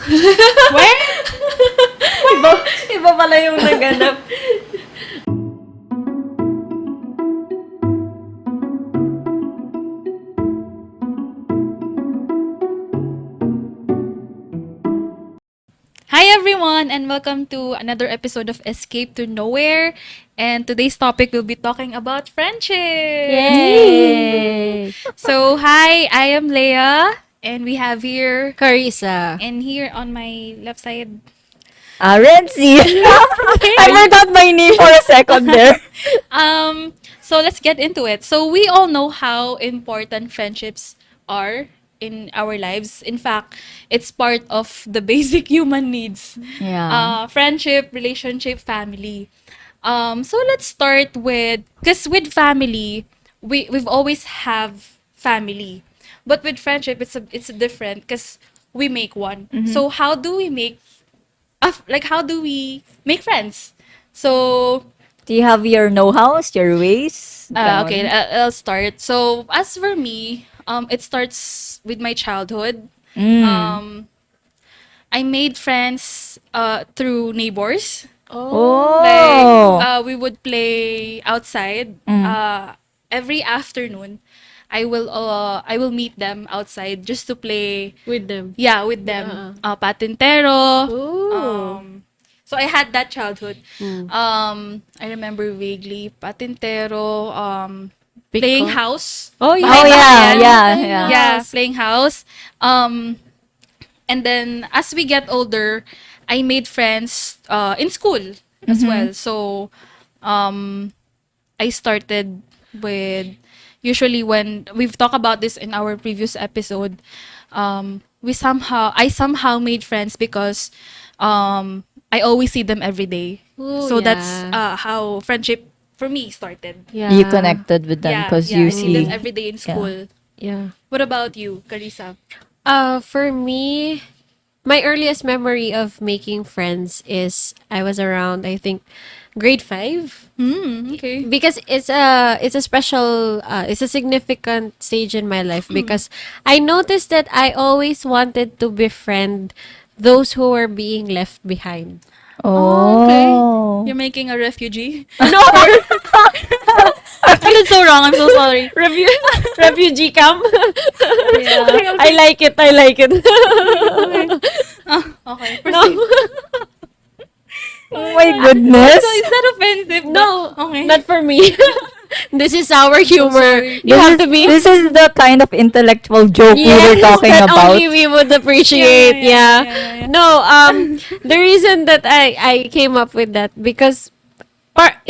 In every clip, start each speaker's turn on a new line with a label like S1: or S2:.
S1: Where? iba, iba pala yung naganap. Hi everyone and welcome to another episode of Escape to Nowhere. And today's topic will be talking about friendship.
S2: Yay!
S1: So, hi, I am Leia and we have here
S2: Carissa.
S1: and here on my left side.
S3: Renzi. I forgot my name for a second there.
S1: So let's get into it. So we all know how important friendships are in our lives. In fact, it's part of the basic human needs.
S3: Yeah.
S1: Friendship, relationship, family. So let's start with, because with family, we've always have family, but with friendship, it's a different because we make one. So how do we make, how do we make friends? So
S3: Do you have your know-hows, your ways?
S1: okay, I'll start. So as for me, it starts with my childhood. Um, I made friends through neighbors.
S3: Oh.
S1: Like we would play outside. Every afternoon, I will meet them outside just to play.
S2: With them.
S1: Yeah, with them. Patintero.
S2: Ooh.
S1: So I had that childhood. I remember vaguely patintero. Playing house.
S2: Oh, yeah.
S3: Oh, yeah,
S1: Bayan.
S3: yeah.
S1: Yeah, playing house. And then as we get older, I made friends in school as well. So I started with, usually when we've talked about this in our previous episode, I somehow made friends because I always see them every day.
S2: Ooh,
S1: So that's
S2: yeah.
S1: how friendship for me started.
S2: Yeah.
S3: You connected with them
S1: Yeah,
S3: because
S1: yeah,
S3: you
S1: I see them
S3: see.
S1: every day in school.
S2: Yeah.
S1: What about you, Carissa?
S2: For me, my earliest memory of making friends is I was around, I think, grade 5.
S1: Okay.
S2: Because it's a special it's a significant stage in my life because I noticed that I always wanted to befriend those who were being left behind.
S1: Okay.
S3: Oh.
S1: You're making a refugee?
S2: No,
S1: I feel so wrong. I'm so sorry.
S2: refugee camp.
S1: Yeah.
S2: I like it. I like it.
S1: Okay.
S2: No.
S1: Proceed.
S3: Oh my goodness.
S1: So is that offensive?
S2: No,
S1: Okay.
S2: not for me. This is our humor.
S1: sorry.
S2: You have to be.
S3: This is the kind of intellectual joke we were
S2: Yes,
S3: talking
S2: that
S3: about.
S2: only we would appreciate. Yeah.
S1: Yeah.
S2: No, the reason that I came up with that because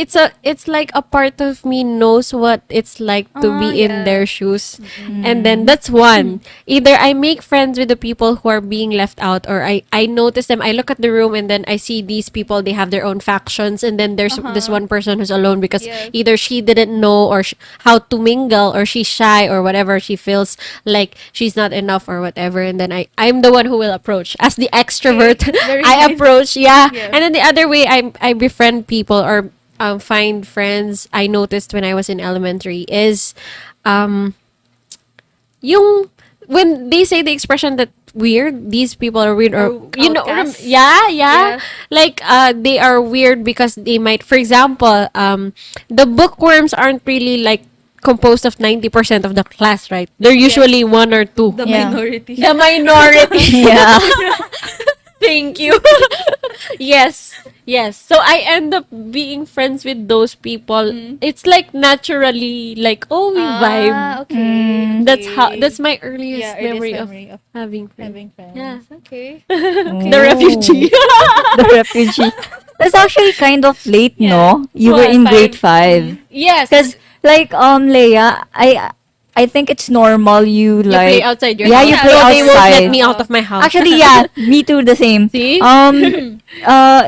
S2: it's like a part of me knows what it's like to be in
S1: Yeah.
S2: their shoes. And then that's one. Either I make friends with the people who are being left out or I notice them. I look at the room and then I see these people, they have their own factions, and then there's this one person who's alone because
S1: Yes.
S2: either she didn't know or how to mingle, or she's shy, or whatever, she feels like she's not enough or whatever, and then I'm the one who will approach as the extrovert.
S1: Very
S2: I
S1: nice.
S2: approach, yeah.
S1: Yeah.
S2: And then the other way, I befriend people or find friends. I noticed when I was in elementary is yung when they say the expression that weird, these people are weird, or
S1: Or
S2: you know,
S1: outcasts.
S2: yeah, like they are weird because they might, for example, the bookworms aren't really like composed of 90% of the class, right? They're usually one or two.
S1: The
S3: Yeah.
S1: minority.
S2: The minority.
S3: Yeah.
S2: Thank you. Yes. Yes. So I end up being friends with those people. It's like naturally like, oh, we vibe.
S1: Okay.
S2: That's my earliest
S1: Yeah,
S2: memory,
S1: earliest
S2: of
S1: memory of
S2: having friends.
S1: having friends.
S2: Yeah.
S1: Okay.
S2: The refugee.
S3: The refugee. That's actually kind of late,
S1: Yeah.
S3: no? You were
S1: What,
S3: in
S1: five?
S3: grade 5.
S2: Yes.
S3: Because, like, Leia, I think it's normal you
S2: You
S3: like
S2: play outside your
S3: yeah,
S2: house.
S3: you
S1: Yeah,
S3: play
S2: So they won't let
S3: outside.
S2: me out of my house.
S3: Actually, yeah, me too. The same.
S2: See?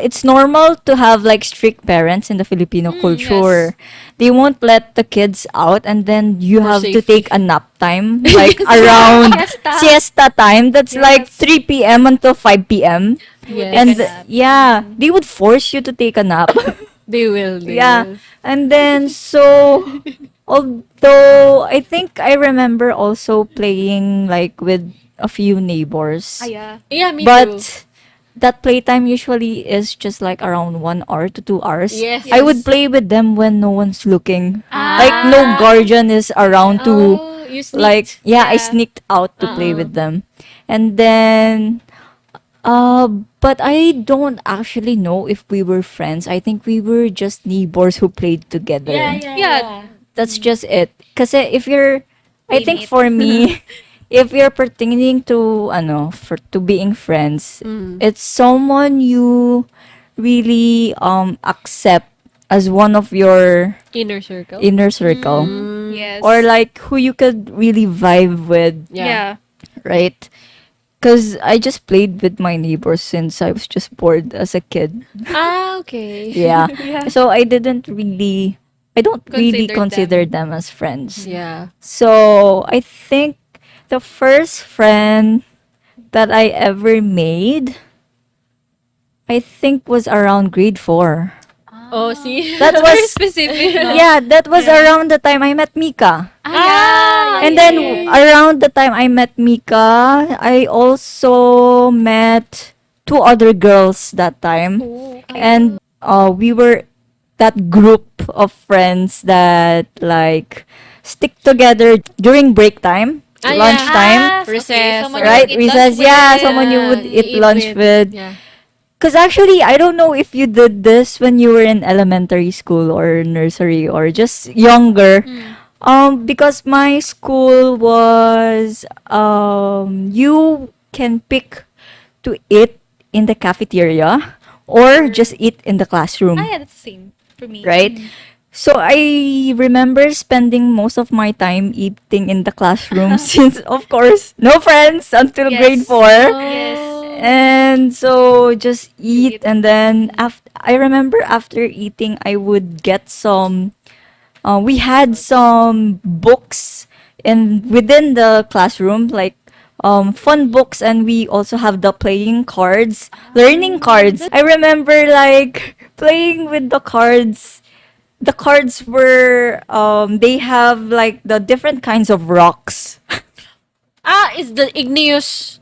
S3: It's normal to have like strict parents in the Filipino culture. They won't let the kids out, and then you
S2: For
S3: have to
S2: safety.
S3: take a nap time, like around siesta time. That's like 3 p.m. until 5 p.m.
S2: Yes.
S3: And
S1: Take a nap.
S3: yeah, they would force you to take a nap.
S2: They will.
S3: Yeah. And then, although I think I remember also playing like with a few neighbors.
S1: Ah, yeah.
S2: Yeah, me
S3: But
S2: too.
S3: that playtime usually is just like around 1 hour to 2 hours.
S2: Yes.
S3: I would play with them when no one's looking.
S1: Ah.
S3: Like no guardian is around to
S2: Oh, you
S3: like
S2: sneaked.
S3: yeah, I
S1: Yeah.
S3: sneaked out to play
S2: Uh-uh.
S3: with them. And then but I don't actually know if we were friends. I think we were just neighbors who played together.
S2: Yeah, yeah,
S1: Yeah.
S2: yeah.
S3: That's just it. Kasi if you're, I think
S1: Playmate.
S3: for me, if you're pertaining to, for, to being friends, it's someone you really, accept as one of your
S2: Inner circle.
S3: inner circle.
S1: Yes.
S3: Or like who you could really vibe with,
S1: yeah.
S3: right? Because I just played with my neighbors since I was just bored as a kid.
S2: Ah, okay.
S3: Yeah.
S1: Yeah.
S3: So I don't really
S1: Consider
S3: consider them as friends.
S2: Yeah.
S3: So I think the first friend that I ever made, I think was around grade 4.
S2: Oh, see?
S3: That
S1: Very
S3: was
S1: specific, no?
S3: yeah, that was around the time I met Mika.
S1: Ah, yeah.
S3: And then around the time I met Mika, I also met two other girls that time. And we were that group of friends that like stick together during break time,
S2: Ah, yeah.
S3: lunchtime.
S2: Recess,
S1: someone
S3: Right,
S1: you would eat
S3: recess.
S1: lunch
S3: Yeah,
S1: with.
S3: someone you would eat lunch with.
S2: Yeah.
S3: Because actually, I don't know if you did this when you were in elementary school or nursery or just younger. Because my school was, you can pick to eat in the cafeteria or just eat in the classroom,
S1: Ah, yeah, that's the same for me.
S3: right? So I remember spending most of my time eating in the classroom since, of course, no friends until
S1: Yes.
S3: grade 4.
S1: Yes.
S3: And so just eat,
S1: Eat.
S3: and then I remember after eating I would get some we had some books within the classroom, like fun books, and we also have the playing cards, learning cards. I remember like playing with the cards. The cards were they have like the different kinds of rocks.
S2: Ah, is the igneous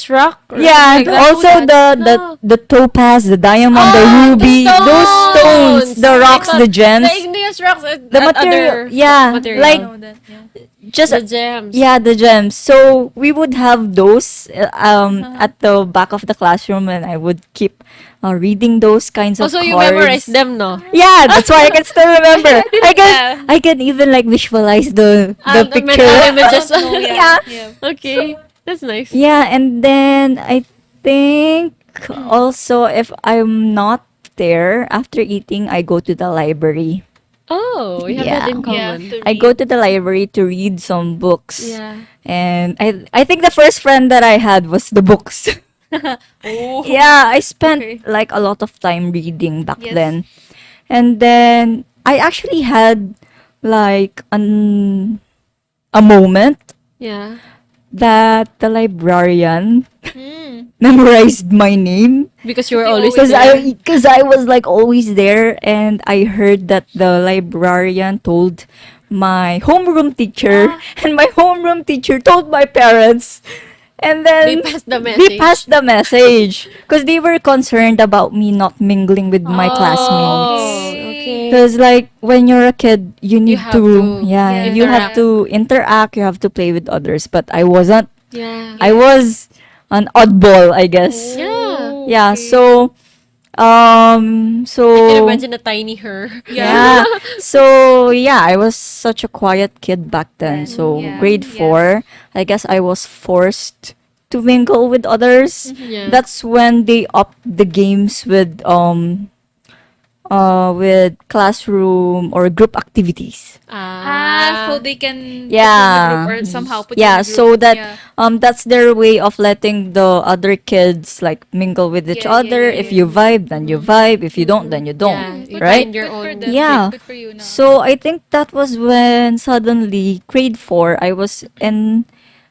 S2: rock? Or
S3: Yeah,
S2: something
S3: and
S2: like that?
S3: also the topaz, the diamond, the
S2: Ah,
S3: ruby,
S2: the
S3: those stones, the
S2: stones!
S3: rocks, the gems,
S2: The igneous rocks.
S3: the material. Yeah, like
S1: No, that, yeah.
S3: just
S2: the gems.
S3: yeah, the gems. So we would have those at the back of the classroom, and I would keep reading those kinds of
S2: Also,
S3: cards.
S2: you memorize them, no?
S3: Yeah, that's why I can still remember.
S1: Yeah.
S3: I can even like visualize the
S2: The
S3: picture.
S2: images.
S1: Oh,
S3: Yeah.
S1: yeah.
S2: Okay, that's nice.
S3: Yeah, and then I think also if I'm not there after eating, I go to the library.
S2: Oh, we have that
S3: Yeah.
S2: in
S1: Yeah,
S2: common.
S1: to
S3: I
S1: read.
S3: go to the library to read some books.
S2: Yeah.
S3: And I think the first friend that I had was the books.
S1: Oh.
S3: Yeah, I spent
S1: Okay.
S3: like a lot of time reading back
S1: Yes.
S3: then. And then I actually had like a moment
S2: Yeah.
S3: that the librarian
S1: Mm.
S3: memorized my name.
S2: Because you were
S1: You
S2: always
S3: Because
S2: there.
S3: I was like always there, and I heard that the librarian told my homeroom teacher, and my homeroom teacher told my parents, and then
S2: They passed the
S3: they
S2: message.
S3: passed the message because they were concerned about me not mingling with my classmates.
S2: Okay.
S3: Because like when you're a kid, you need
S2: have
S3: to,
S2: to
S3: yeah,
S1: yeah,
S3: you have to interact, you have to play with others. But I wasn't.
S2: Yeah.
S3: I was an oddball, I guess.
S2: Yeah.
S3: Yeah,
S1: Okay.
S3: so
S2: I can
S3: so
S2: imagine a tiny her.
S3: yeah. So yeah, I was such a quiet kid back then. So
S1: Yeah.
S3: grade
S1: Yeah.
S3: 4, I guess I was forced to mingle with others.
S2: Yeah.
S3: That's when they upped the games with classroom or group activities.
S1: Ah, so they can put you in the
S3: Yeah.
S1: group or somehow put you
S3: Yeah,
S1: in the
S3: so
S1: group.
S3: that
S1: Yeah.
S3: that's their way of letting the other kids like mingle with each
S1: Yeah, yeah,
S3: other.
S1: yeah,
S3: If
S1: yeah.
S3: you vibe, then you vibe. If you don't, then you
S2: Yeah.
S3: don't.
S2: You
S3: Right?
S2: find your
S1: Good for
S2: own.
S1: them.
S3: Yeah.
S1: Good for you na.
S3: So I think that was when suddenly grade 4 I was in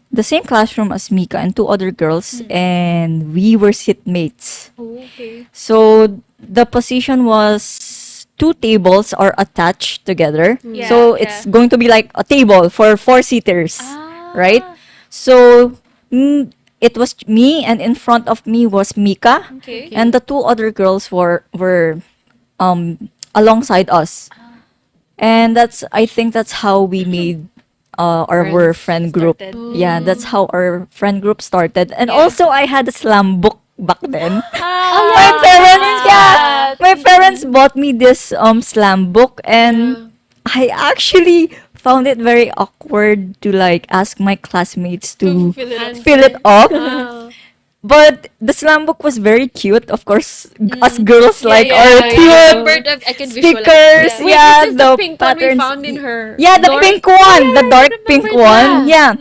S3: the same classroom as Mika and two other girls, and we were seatmates.
S1: Oh, okay.
S3: So the position was two tables are attached together.
S1: Yeah,
S3: So
S1: yeah.
S3: it's going to be like a table for four seaters,
S1: Ah.
S3: right? So it was me, and in front of me was Mika,
S1: Okay.
S3: and the two other girls were alongside us. And that's I think that's how we made our
S2: Friends
S3: friend group.
S1: started.
S3: Yeah, that's how our friend group started. And
S1: Yeah.
S3: also I had a slam book back then.
S1: Oh,
S3: My parents, yeah,
S1: that.
S3: my parents bought me this slam book, and I actually found it very awkward to like ask my classmates to
S1: fill it up.
S3: fill it up.
S2: Ah.
S3: But the slam book was very cute. Of course, us girls like
S1: yeah,
S3: our
S1: yeah,
S3: cute
S1: remembered, I can visualize.
S3: stickers.
S1: Yeah.
S2: Wait,
S3: Yeah,
S2: is this the
S3: the
S2: pink one we
S3: patterns.
S2: found in her
S3: Yeah, the
S2: dorm?
S3: pink one, the dark pink one. Yeah.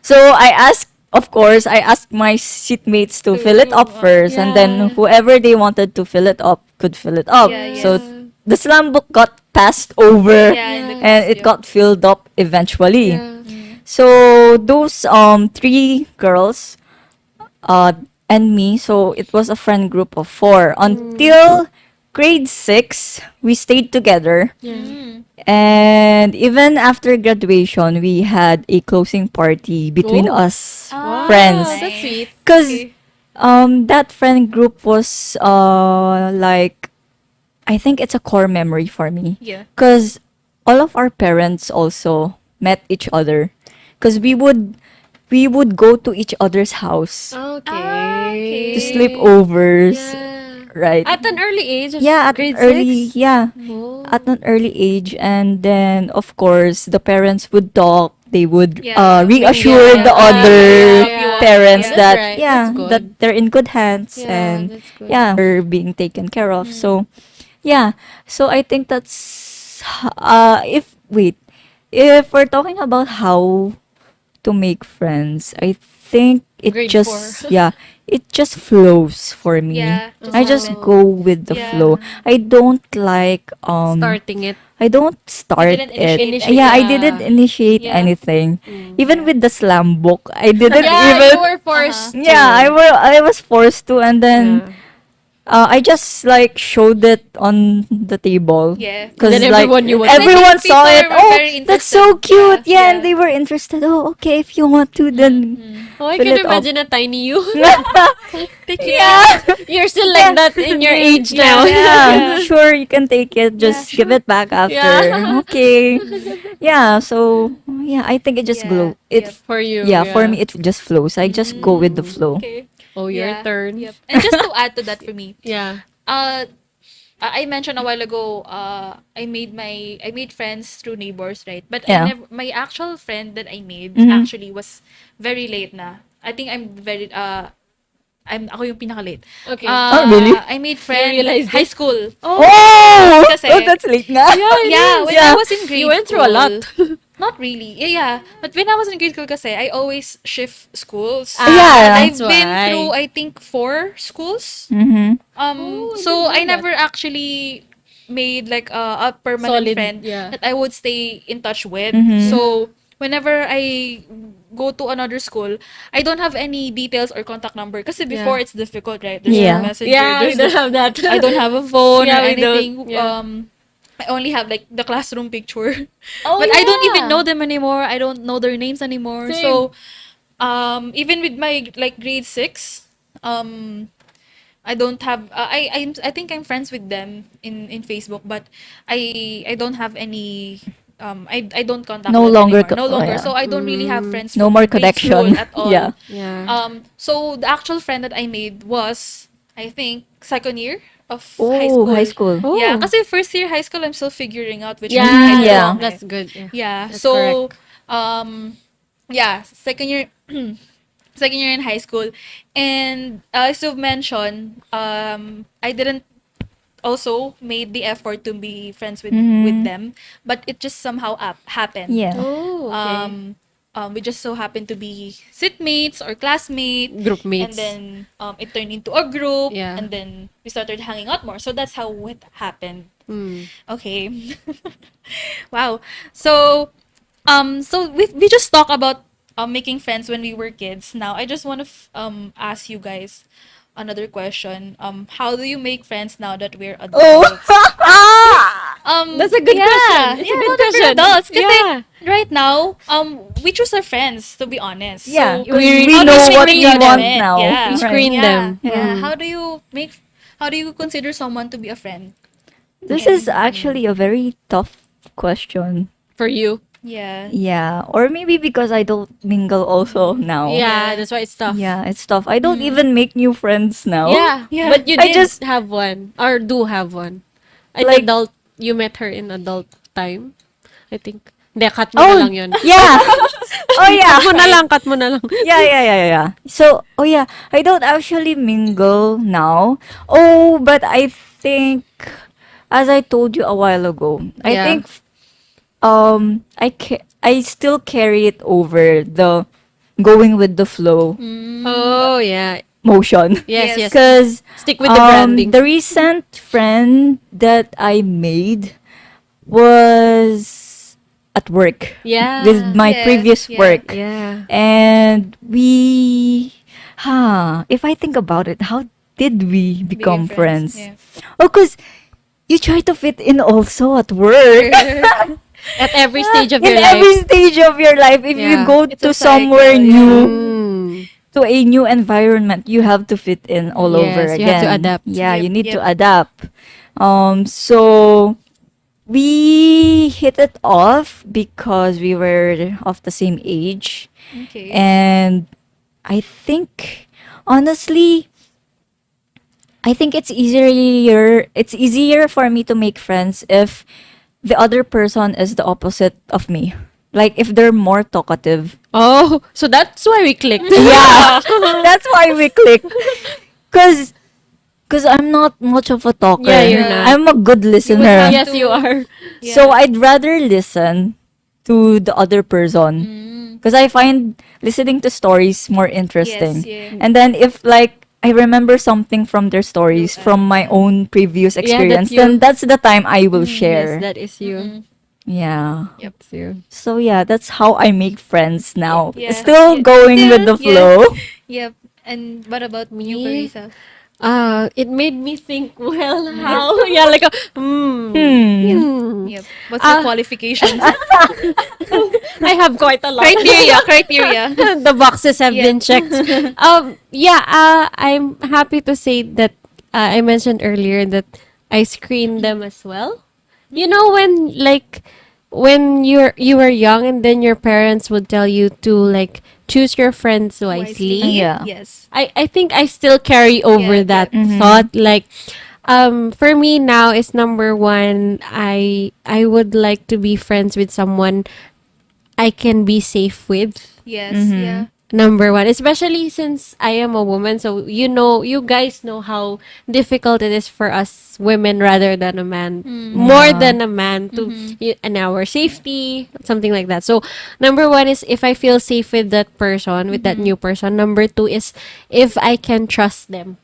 S3: So I asked my seatmates to fill it up first, and
S2: Yeah.
S3: then whoever they wanted to fill it up could fill it up.
S1: Yeah,
S3: So
S1: yes.
S3: the slam book got passed over,
S1: Yeah, in the
S3: and
S1: class,
S3: it
S1: yeah.
S3: got filled up eventually.
S2: Yeah.
S3: So those three girls and me, so it was a friend group of four until grade 6. We stayed together, and even after graduation we had a closing party between
S2: Oh.
S3: us
S1: Ah,
S3: friends,
S2: Oh, that's sweet.
S3: because
S1: Okay.
S3: that friend group was like, I think it's a core memory for me,
S1: Yeah.
S3: because all of our parents also met each other, because we would go to each other's house
S2: Okay.
S3: to sleepovers,
S2: Yeah.
S3: right?
S2: At an early age?
S3: Yeah, at
S2: grade
S3: an early,
S2: 6?
S3: yeah,
S2: Oh.
S3: at an early age, and then of course the parents would talk. They would
S1: Yeah,
S3: reassure
S2: mingle.
S3: the
S2: Yeah,
S3: other
S2: yeah,
S3: parents
S1: yeah.
S3: that
S2: That's right.
S3: yeah,
S2: That's good.
S3: that they're in good hands,
S2: Yeah,
S3: and
S2: that's good.
S3: yeah, they're being taken care of. So yeah, so I think that's if we're talking about how to make friends, I think it
S2: Grade
S3: just
S2: 4.
S3: it just flows for me.
S1: Yeah, just
S3: I just
S1: happen.
S3: go with the
S1: Yeah.
S3: flow. I don't like
S2: Starting it.
S3: I don't start
S1: didn't
S3: it.
S1: initiate
S3: Yeah, I
S2: it.
S3: didn't
S2: Yeah.
S3: initiate
S1: Yeah.
S3: anything. Even with the slam book, I didn't
S2: Yeah,
S3: even
S2: you were forced to.
S3: yeah, I was forced to, and then I just like showed it on the table.
S1: Yeah.
S3: Because
S2: Then
S3: like
S2: everyone knew what
S1: to do.
S3: everyone
S1: I think
S3: saw it.
S1: people were
S3: Oh,
S1: very
S3: that's so
S1: interested.
S3: cute.
S1: Yeah,
S3: Yeah, and
S1: yeah.
S3: they were interested. Oh, okay, if you want to, then
S2: Oh, I
S3: fill
S2: can
S3: it up.
S2: imagine a tiny you.
S3: yeah.
S2: You're still like that in your age now.
S3: Yeah, sure, you can take it. Just give it back after.
S2: Yeah.
S3: Okay. Yeah, so yeah, I think it just
S1: Yeah,
S3: glow. It
S1: yep.
S2: For you.
S3: yeah, for me it just flows. I just go with the flow.
S1: Okay.
S2: Oh, your
S1: Yeah.
S2: turn.
S1: Yep. And just to add to that for me,
S2: Yeah.
S1: uh, I mentioned a while ago, I made friends through neighbors, right? But
S3: Yeah.
S1: my actual friend that I made
S3: Mhm.
S1: actually was very late na. I think ako yung pinaka-late.
S2: Okay.
S3: Oh, really?
S1: I made friends
S2: realized
S1: high
S2: it?
S1: school.
S3: Oh,
S1: Kasi-
S3: that's late nga.
S1: Yeah, when I was in grade
S2: You went through a lot.
S1: school- Not really. Yeah. But when I was in grade school kasi, I always shift schools.
S3: Yeah.
S1: I've
S2: That's
S1: been
S2: why.
S1: through, I think, 4 schools.
S3: Mm-hmm.
S1: So I
S2: didn't know
S1: never actually made like a permanent
S2: Solid,
S1: friend
S2: yeah.
S1: that I would stay in touch with.
S3: Mhm.
S1: So whenever I go to another school, I don't have any details or contact number. Kasi before
S2: Yeah.
S1: it's difficult, right? There's
S3: Yeah.
S1: no messenger.
S2: Yeah, we
S1: there's
S2: don't
S1: no-
S2: have that.
S1: I don't have a phone
S2: Yeah,
S1: or
S2: we don't.
S1: anything.
S2: Yeah.
S1: I only have like the classroom picture.
S2: Oh,
S1: But I don't even
S2: yeah.
S1: know them anymore. I don't know their names anymore.
S2: Same.
S1: So even with my like grade 6, I don't have I think I'm friends with them in Facebook, but I don't have any I don't contact
S3: No
S1: them
S3: longer
S1: anymore. No
S3: co- oh,
S1: longer.
S3: yeah.
S1: So I don't really have friends
S3: No
S1: from
S3: more
S1: grade school
S3: connection.
S1: at all.
S3: Yeah.
S2: Yeah.
S1: So the actual friend that I made was, I think, second year of
S3: Oh,
S1: high school.
S3: high school.
S2: Oh.
S1: Yeah, kasi first year high school I'm still figuring out which
S2: Yeah,
S1: one I
S3: yeah.
S1: belong.
S2: That's good. Yeah.
S1: Yeah.
S2: That's
S1: So yeah, second year second year in high school. And as you've mentioned, I didn't also made the effort to be friends with them, but it just somehow happened.
S3: Yeah.
S2: Oh, okay.
S1: We just so happened to be sitmates or classmates.
S2: Group
S1: And
S2: mates.
S1: then it turned into a group,
S2: Yeah.
S1: and then we started hanging out more. So that's how it happened.
S2: Mm.
S1: Okay. Wow. So we just talk about making friends when we were kids. Now I just want to ask you guys another question. How do you make friends now that we're adults?
S3: Oh.
S2: That's a good question. It's a good
S1: not for
S2: question.
S1: adults. Kasi
S2: Yeah.
S1: right now, we choose our friends, to be honest.
S3: Yeah,
S1: So,
S3: 'cause
S2: we
S3: we
S1: how
S3: know
S1: do you
S3: what
S1: screen
S3: we want
S1: them?
S3: now.
S1: Yeah.
S2: We
S3: Right.
S2: screen
S1: Yeah,
S2: them.
S1: yeah.
S2: Mm.
S1: How do you consider someone to be a friend?
S3: This is actually a very tough question.
S2: For you.
S1: Yeah.
S3: Yeah, or maybe because I don't mingle also now.
S2: Yeah,
S1: Yeah.
S2: that's why it's tough.
S3: Yeah, it's tough. I don't even make new friends now.
S2: Yeah.
S1: Yeah.
S2: But you
S3: I
S2: did
S3: just-
S2: have one. Or do have one. At
S3: Like-
S2: adult, you met her in adult time. I think. Hindi, cut mo
S3: Oh,
S2: na lang yun.
S3: yeah. Oh yeah.
S2: Cut mo na lang, cut mo na lang.
S3: Yeah. So, oh yeah, I don't actually mingle now. Oh, but I think, as I told you a while ago, I
S2: Yeah.
S3: think, I still carry it over the going with the flow
S2: Oh, yeah.
S3: motion.
S2: Yes,
S1: Yes.
S2: yes.
S3: Because
S2: Stick with the branding.
S3: the recent friend that I made was at work
S2: Yeah.
S3: with my
S1: Yes,
S3: previous
S1: yeah.
S3: work.
S2: Yeah.
S3: And if I think about it, how did we become friends?
S1: Yeah.
S3: Oh, because you try to fit in also at work.
S2: At every stage of
S3: In
S2: your
S3: every
S2: life.
S3: stage of your life, if you
S2: Yeah.
S3: go
S1: It's
S3: to
S1: a cycle,
S3: somewhere
S1: yeah.
S3: new,
S2: Mm.
S3: to a new environment, you have to fit in all over
S2: Yes,
S3: again.
S2: you have to adapt.
S3: Yeah, you
S1: Yep,
S3: need to
S1: yep.
S3: adapt. So we hit it off because we were of the same age.
S1: Okay.
S3: And I think, honestly, I think it's easier for me to make friends if the other person is the opposite of me. Like if they're more talkative.
S2: Oh, so that's why we clicked.
S3: Yeah. That's why we click. Cause I'm not much of a talker.
S2: Yeah, you're not.
S3: I'm a good listener.
S2: Yes, you are.
S3: So I'd rather listen to the other person. Because I find listening to stories more interesting.
S1: Yes, yeah.
S3: And then if like I remember something from their stories from my own previous
S2: that's
S3: experience,
S2: you.
S3: then that's the time I will share.
S2: Yes, that is you.
S3: Yeah.
S2: That's you.
S3: So yeah, that's how I make friends now.
S1: Yeah.
S3: Still
S1: Yeah.
S3: going with the
S1: Yeah.
S3: flow.
S1: Yep. And what about you,
S2: Me?
S1: Carissa?
S2: It made me think, well, how? Yeah, like
S3: Hmm.
S1: Yep. What's your qualifications?
S2: I have quite a lot.
S1: Criteria.
S2: The boxes have
S1: Yeah.
S2: been checked. I'm happy to say that I mentioned earlier that I screened them as well. You know when you were young and then your parents would tell you to like choose your friends wisely.
S3: Yeah.
S1: Yes.
S2: I think I still carry over
S1: Yeah,
S2: that
S3: yeah.
S2: thought. Like, for me now is number one. I would like to be friends with someone I can be safe with.
S1: Yes.
S3: Mm-hmm.
S1: Yeah.
S2: Number one, especially since I am a woman, so you guys know how difficult it is for us women rather than a man, more than a man to and our safety, something like that. So number one is if I feel safe with that person, with that new person. Number two is if I can trust them.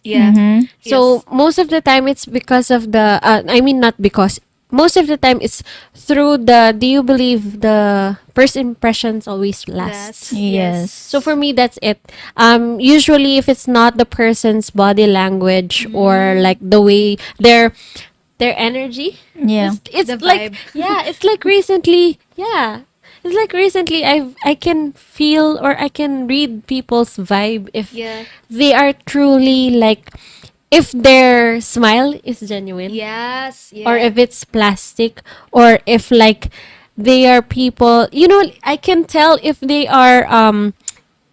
S1: Yeah.
S3: Mm-hmm.
S2: So most of the time it's because of the not because, most of the time it's through the, do you believe the first impressions always last?
S3: Yes.
S2: So for me, that's it. Usually, if it's not the person's body language or like the way their energy,
S3: Yeah.
S2: it's
S1: The
S2: like
S1: vibe.
S2: it's like recently, I can feel or I can read people's vibe if
S1: Yeah.
S2: they are truly like, if their smile is genuine
S1: Yes. Yeah.
S2: or if it's plastic, or if like they are people, I can tell if they are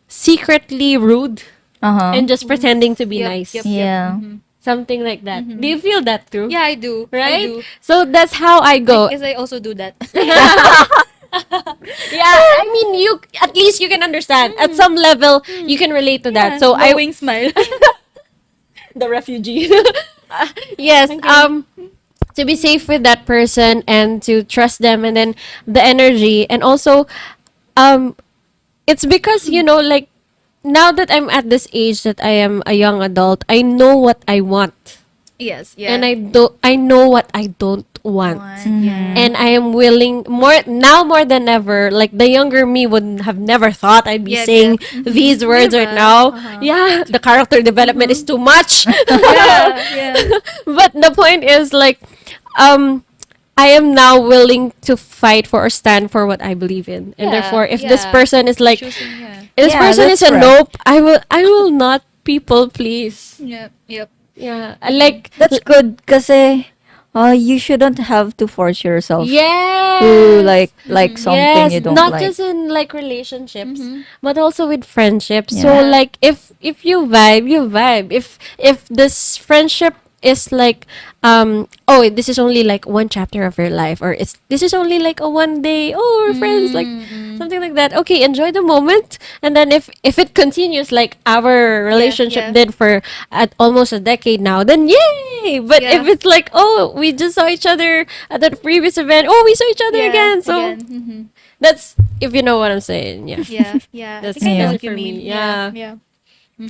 S2: secretly rude
S3: Uh-huh.
S2: and just pretending to be
S1: Yep,
S2: nice.
S1: yep.
S3: Yeah.
S2: Something like that. Do you feel that too?
S1: Yeah, I do. I
S2: Right?
S1: do.
S2: So that's how I go.
S1: Because I also do that.
S2: Yeah, I mean, you at least you can understand. At some level, you can relate to that. So I
S1: Knowing smile.
S2: the refugee. Yes. To be safe with that person and to trust them, and then the energy, and also, it's because like now that I'm at this age that I am a young adult, I know what I want,
S1: Yes. Yeah.
S2: and I know what I don't want.
S1: Yeah.
S2: And I am willing more than ever. Like the younger me would have never thought I'd be
S1: Yeah,
S2: saying
S1: yeah.
S2: these words right
S1: Diba?
S2: now. Yeah, the character development is too much.
S1: Yeah. Yeah.
S2: But the point is like, I am now willing to fight for or stand for what I believe in. And
S1: Yeah,
S2: therefore, if this
S1: yeah.
S2: person is like,
S1: Choosing, yeah.
S2: this
S3: Yeah,
S2: person is
S3: that's
S2: a
S3: right.
S2: nope, I will not people please.
S1: Yep, yep.
S2: Yeah, I like
S3: That's good kasi you shouldn't have to force yourself
S2: yes,
S3: to like something
S2: yes,
S3: you don't
S2: not
S3: like.
S2: just in like relationships,
S1: Mm-hmm.
S2: but also with friendships. So
S3: Yeah.
S2: like if you vibe, you vibe. If this friendship is like oh, this is only like one chapter of your life, or this is only like a one day, oh, we're friends, like
S1: Mm-hmm.
S2: something like that. Okay, enjoy the moment, and then if it continues like our relationship
S1: yeah.
S2: did for at almost a decade now, then yay. But if
S1: Yeah.
S2: it's like, oh, we just saw each other at that previous event, oh, we saw each other
S1: Yeah,
S2: again, so
S1: again. Mm-hmm.
S2: that's, if you know what I'm saying. Yeah.
S1: Yeah, yeah.
S2: That's-
S1: I think I know
S3: that's
S1: what
S2: it
S1: you
S2: for
S1: mean.
S2: me, yeah.
S1: Yeah.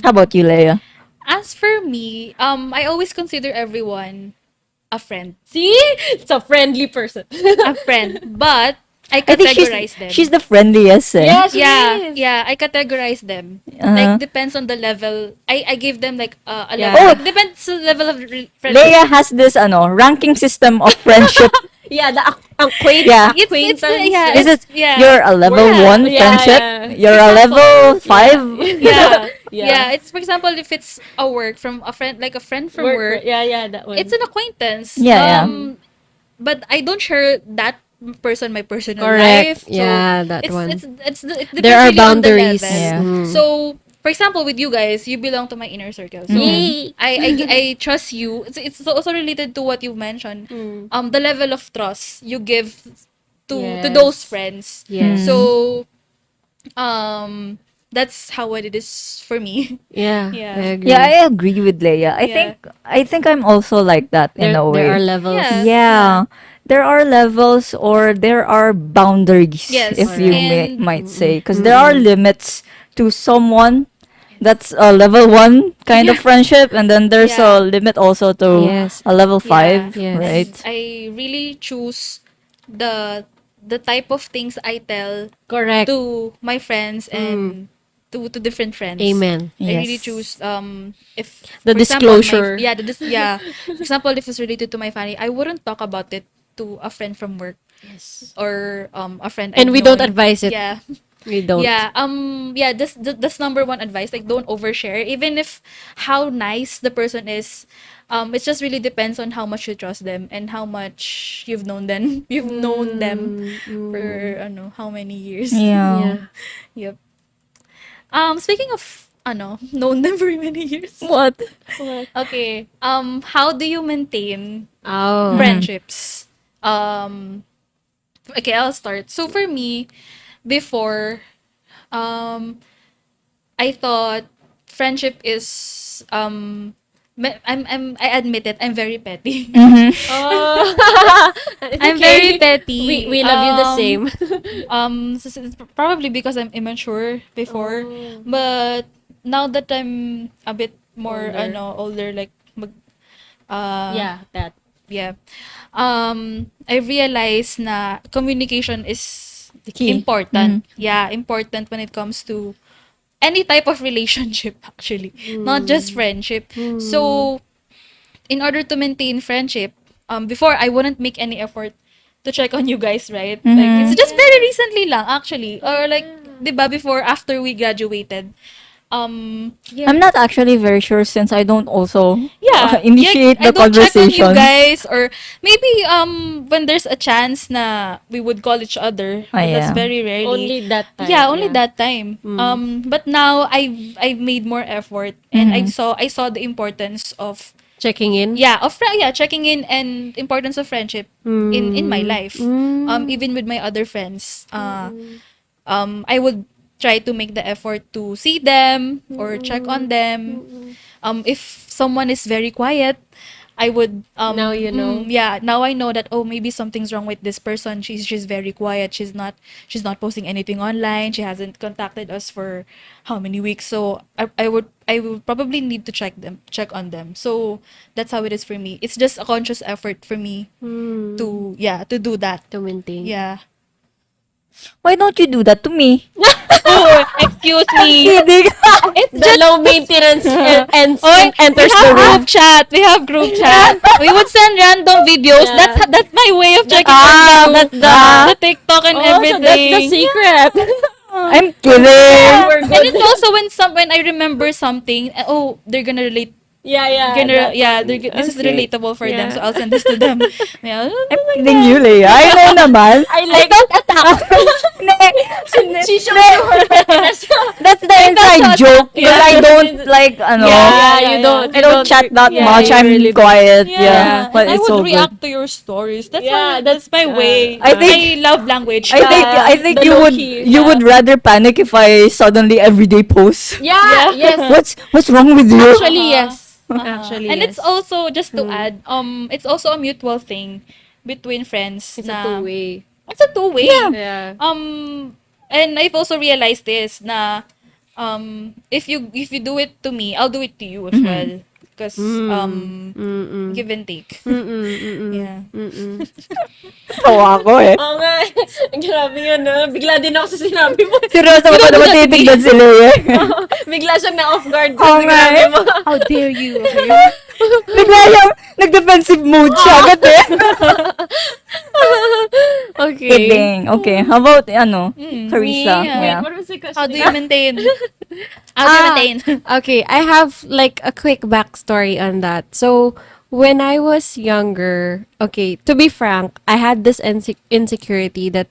S3: How about you, Leia?
S1: As for me, I always consider everyone a friend.
S2: See, it's a friendly person.
S1: A friend. But I
S3: I think
S1: categorize them.
S3: she's the friendliest. Eh?
S2: yeah, she
S1: yeah,
S2: is.
S1: yeah, I categorize them.
S3: Uh-huh.
S1: Like depends on the level. I give them like a
S2: Yeah.
S1: level.
S3: Oh!
S1: Like, depends on the level of friendship.
S3: Leia has this ranking system of friendship.
S2: Yeah, the acquaint
S3: Yeah.
S1: It's yeah,
S3: Is it
S1: yeah.
S3: you're a level
S2: Yeah,
S3: 1
S2: yeah,
S3: friendship?
S2: yeah.
S3: You're a level 5?
S1: yeah.
S2: Yeah.
S1: Yeah, it's for example if it's a work from a friend, like a friend from work,
S2: Yeah, yeah, that one.
S1: it's an acquaintance.
S3: Yeah, yeah.
S1: But I don't share that person my personal
S2: Correct.
S1: life. So
S2: Yeah, that
S1: it's,
S2: one.
S1: it depends
S2: There are
S1: really on the
S2: boundaries.
S1: level.
S3: Yeah.
S2: Mm.
S1: So for example, with you guys, you belong to my inner circle. So
S2: Yay.
S1: I trust you. It's also related to what you mentioned.
S2: Mm.
S1: The level of trust you give to
S2: Yes.
S1: those friends.
S2: Yes.
S1: So that's how it is for me.
S2: Yeah.
S1: Yeah.
S2: I agree.
S3: Yeah, I agree with Leia.
S1: Yeah.
S3: I think I'm also like that in
S2: there,
S3: a way.
S2: there are levels.
S1: Yeah.
S3: Yeah. There are levels or there are boundaries,
S1: Yes,
S3: if you
S1: and-
S3: might say. Because there are limits to someone that's a level 1 kind of
S1: Yeah.
S3: friendship, and then there's
S1: Yeah.
S3: a limit also to
S2: Yes.
S3: a level 5,
S2: Yes.
S3: right?
S1: I really choose the type of things I tell
S2: Correct.
S1: to my friends and to different friends.
S2: Amen.
S1: I really
S3: Yes.
S1: choose if
S2: The
S1: for example,
S2: disclosure.
S1: yeah. For example, if it's related to my family, I wouldn't talk about it to a friend from work
S2: Yes.
S1: or a friend
S2: And
S1: I've
S2: we don't
S1: known.
S2: advise it.
S1: Yeah.
S2: We don't.
S1: Yeah, yeah, that's number one advice. Like, don't overshare. Even if how nice the person is, it just really depends on how much you trust them and how much you've known them. You've known them for how many years.
S3: Yeah.
S2: Yeah.
S1: Yep. Speaking of known them for many years.
S3: What?
S1: Okay. How do you maintain
S2: Oh.
S1: friendships? Okay, I'll start. So for me, before, I thought friendship is I admit it, I'm very petty.
S2: Oh. It's
S1: I'm
S2: okay.
S1: very petty.
S2: We love you the same.
S1: It's probably because I'm immature before,
S2: Oh.
S1: but now that I'm a bit more
S2: Older.
S1: older, like
S2: Yeah, that.
S1: yeah. I realize na communication is
S2: The key.
S1: important. Yeah, important when it comes to any type of relationship actually, not just friendship. So, in order to maintain friendship, before I wouldn't make any effort to check on you guys, right? Like it's just very recently lang actually, or like 'di ba before after we graduated.
S3: I'm not actually very sure since I don't also
S1: Yeah,
S3: initiate
S1: I
S3: the
S1: don't check on you
S3: conversation.
S1: guys, or maybe when there's a chance na we would call each other, but that's
S3: yeah.
S1: very rarely.
S2: Only that time.
S1: Yeah, only that time. But now I've made more effort, and I saw the importance of
S2: Checking in.
S1: checking in and importance of friendship in my life. Even with my other friends, I would try to make the effort to see them or check on them. If someone is very quiet, I would
S2: Now you know.
S1: now I know that, oh, maybe something's wrong with this person. She's very quiet. She's not posting anything online. She hasn't contacted us for how many weeks. So I would probably need to check on them. So that's how it is for me. It's just a conscious effort for me to do that.
S2: To maintain.
S1: Yeah.
S3: Why don't you do that to me?
S1: Oh, excuse me.
S3: Kidding.
S1: It's
S2: The low maintenance and
S1: Oy,
S2: enters
S1: we
S2: the
S1: have
S2: room.
S1: group chat. We have group chat. We would send random videos.
S2: Yeah.
S1: That's my way of checking
S3: Ah,
S1: on
S3: that's
S1: you.
S3: the-
S1: The TikTok and
S2: Oh, so
S1: everything.
S2: that's the secret.
S3: I'm kidding.
S2: We're
S1: And
S2: good.
S1: it's also when I remember something, oh, they're gonna relate.
S2: Yeah, yeah.
S1: Gonna,
S2: that
S1: yeah,
S2: one.
S1: this is
S2: Okay.
S1: relatable for them, so
S2: Yeah.
S1: I'll send this to them. Yeah.
S3: I'm kidding you, Leia. I know naman.
S2: I like she showed you her pettiness.
S3: That's the inside joke. Because
S1: Yeah.
S3: I don't like, ano,
S2: Yeah,
S1: yeah,
S2: you don't.
S3: I don't chat that
S2: yeah,
S3: much.
S2: you
S3: I'm
S2: really don't.
S3: quiet.
S1: Yeah.
S3: Yeah. But
S1: I
S3: it's
S1: would
S3: so
S1: react
S3: good.
S1: to your stories. That's
S2: Yeah,
S1: how, that's my way.
S3: I think-
S1: love language.
S3: I think
S2: the
S3: you
S2: low
S3: would
S2: key,
S3: you
S2: yeah.
S3: would rather panic if I suddenly everyday post.
S2: Yeah, yes.
S3: What's wrong with you?
S2: Actually, yes. Actually,
S1: And
S2: yes.
S1: it's also just to add, it's also a mutual thing between friends.
S2: It's
S1: na,
S2: a two-way.
S1: It's a two-way.
S2: Yeah.
S1: And I've also realized this na if you do it to me, I'll do it to you as well. Because
S2: Mm-mm.
S1: give and take.
S2: Mm-mm.
S1: Yeah.
S2: Mm-mm.
S3: Tawa ako eh.
S2: Oo nga. Grabe yun, no? Bigla din ako sa sinabi mo.
S3: Seryoso ko pa naman titignan sila eh.
S2: Bigla siyang na-off guard.
S3: Oo nga
S2: Sinabi
S3: eh.
S2: mo.
S1: How dare you?
S3: Bigla yung nag-defensive mood siya agad eh.
S2: Okay.
S3: Kidding. Okay, how about, ano, Carissa?
S1: me,
S3: Yeah.
S2: What was the question?
S1: How do you maintain? How do you maintain?
S2: Okay, I have like a quick backstory on that. So, when I was younger, okay, to be frank, I had this insecurity that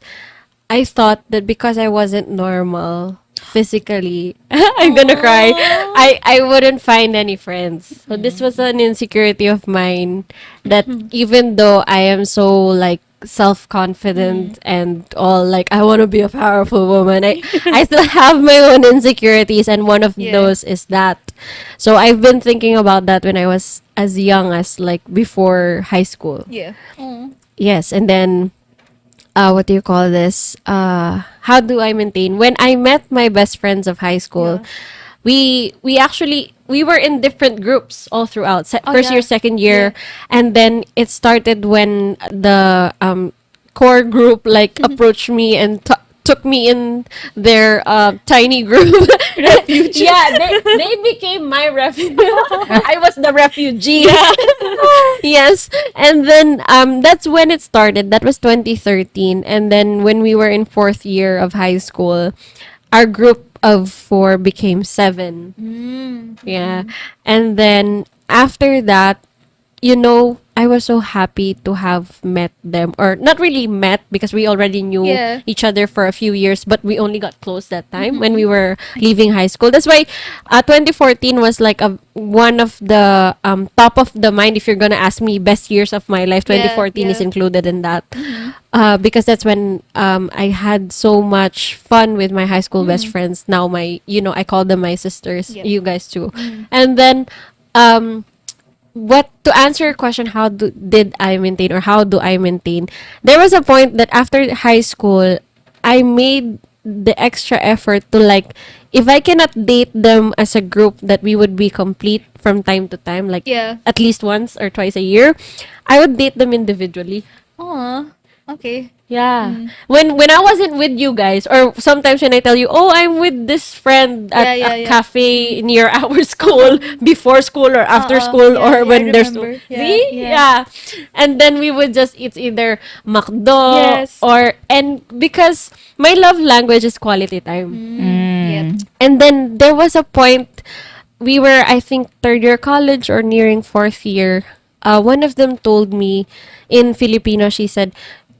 S2: I thought that because I wasn't normal physically, I'm gonna cry. I wouldn't find any friends. So this was an insecurity of mine that even though I am so like self-confident and all like I want to be a powerful woman, I still have my own insecurities, and one of
S1: Yeah.
S2: those is that. So I've been thinking about that when I was as young as like before high school.
S1: Yeah.
S2: Yes, and then what do you call this? How do I maintain? When I met my best friends of high school, we actually we were in different groups all throughout. First
S1: yeah.
S2: year, second year, and then it started when the core group like approached me and took me in their tiny group. Refugee. Yeah, they became my refuge. I was the refugee. Yes. And then that's when it started. That was 2013. And then when we were in fourth year of high school, our group of 4 became 7. Yeah. And then after that, you know, I was so happy to have met them, or not really met because we already knew
S1: Yeah.
S2: each other for a few years, but we only got close that time when we were leaving high school. That's why 2014 was like one of the top of the mind. If you're gonna ask me best years of my life, 2014 is
S1: yeah.
S2: included in that, because that's when I had so much fun with my high school best friends. Now I call them my sisters.
S1: Yeah.
S2: You guys too, and then what to answer your question, did I maintain, or how do I maintain? There was a point that after high school, I made the extra effort to like, if I cannot date them as a group, that we would be complete from time to time, like
S1: Yeah.
S2: at least once or twice a year, I would date them individually.
S1: Aw. Okay.
S2: Yeah. When I wasn't with you guys, or sometimes when I tell you, oh, I'm with this friend at
S1: Yeah,
S2: a
S1: yeah.
S2: cafe near our school, before school or after school,
S1: Yeah,
S2: or
S1: yeah,
S2: when
S1: I
S2: there's
S1: remember. Yeah,
S2: See?
S1: yeah.
S2: Yeah. And then we would just eat either McDo
S1: Yes.
S2: and because my love language is quality time.
S1: Yep.
S2: And then there was a point, we were, I think, third year college or nearing fourth year. One of them told me in Filipino, she said,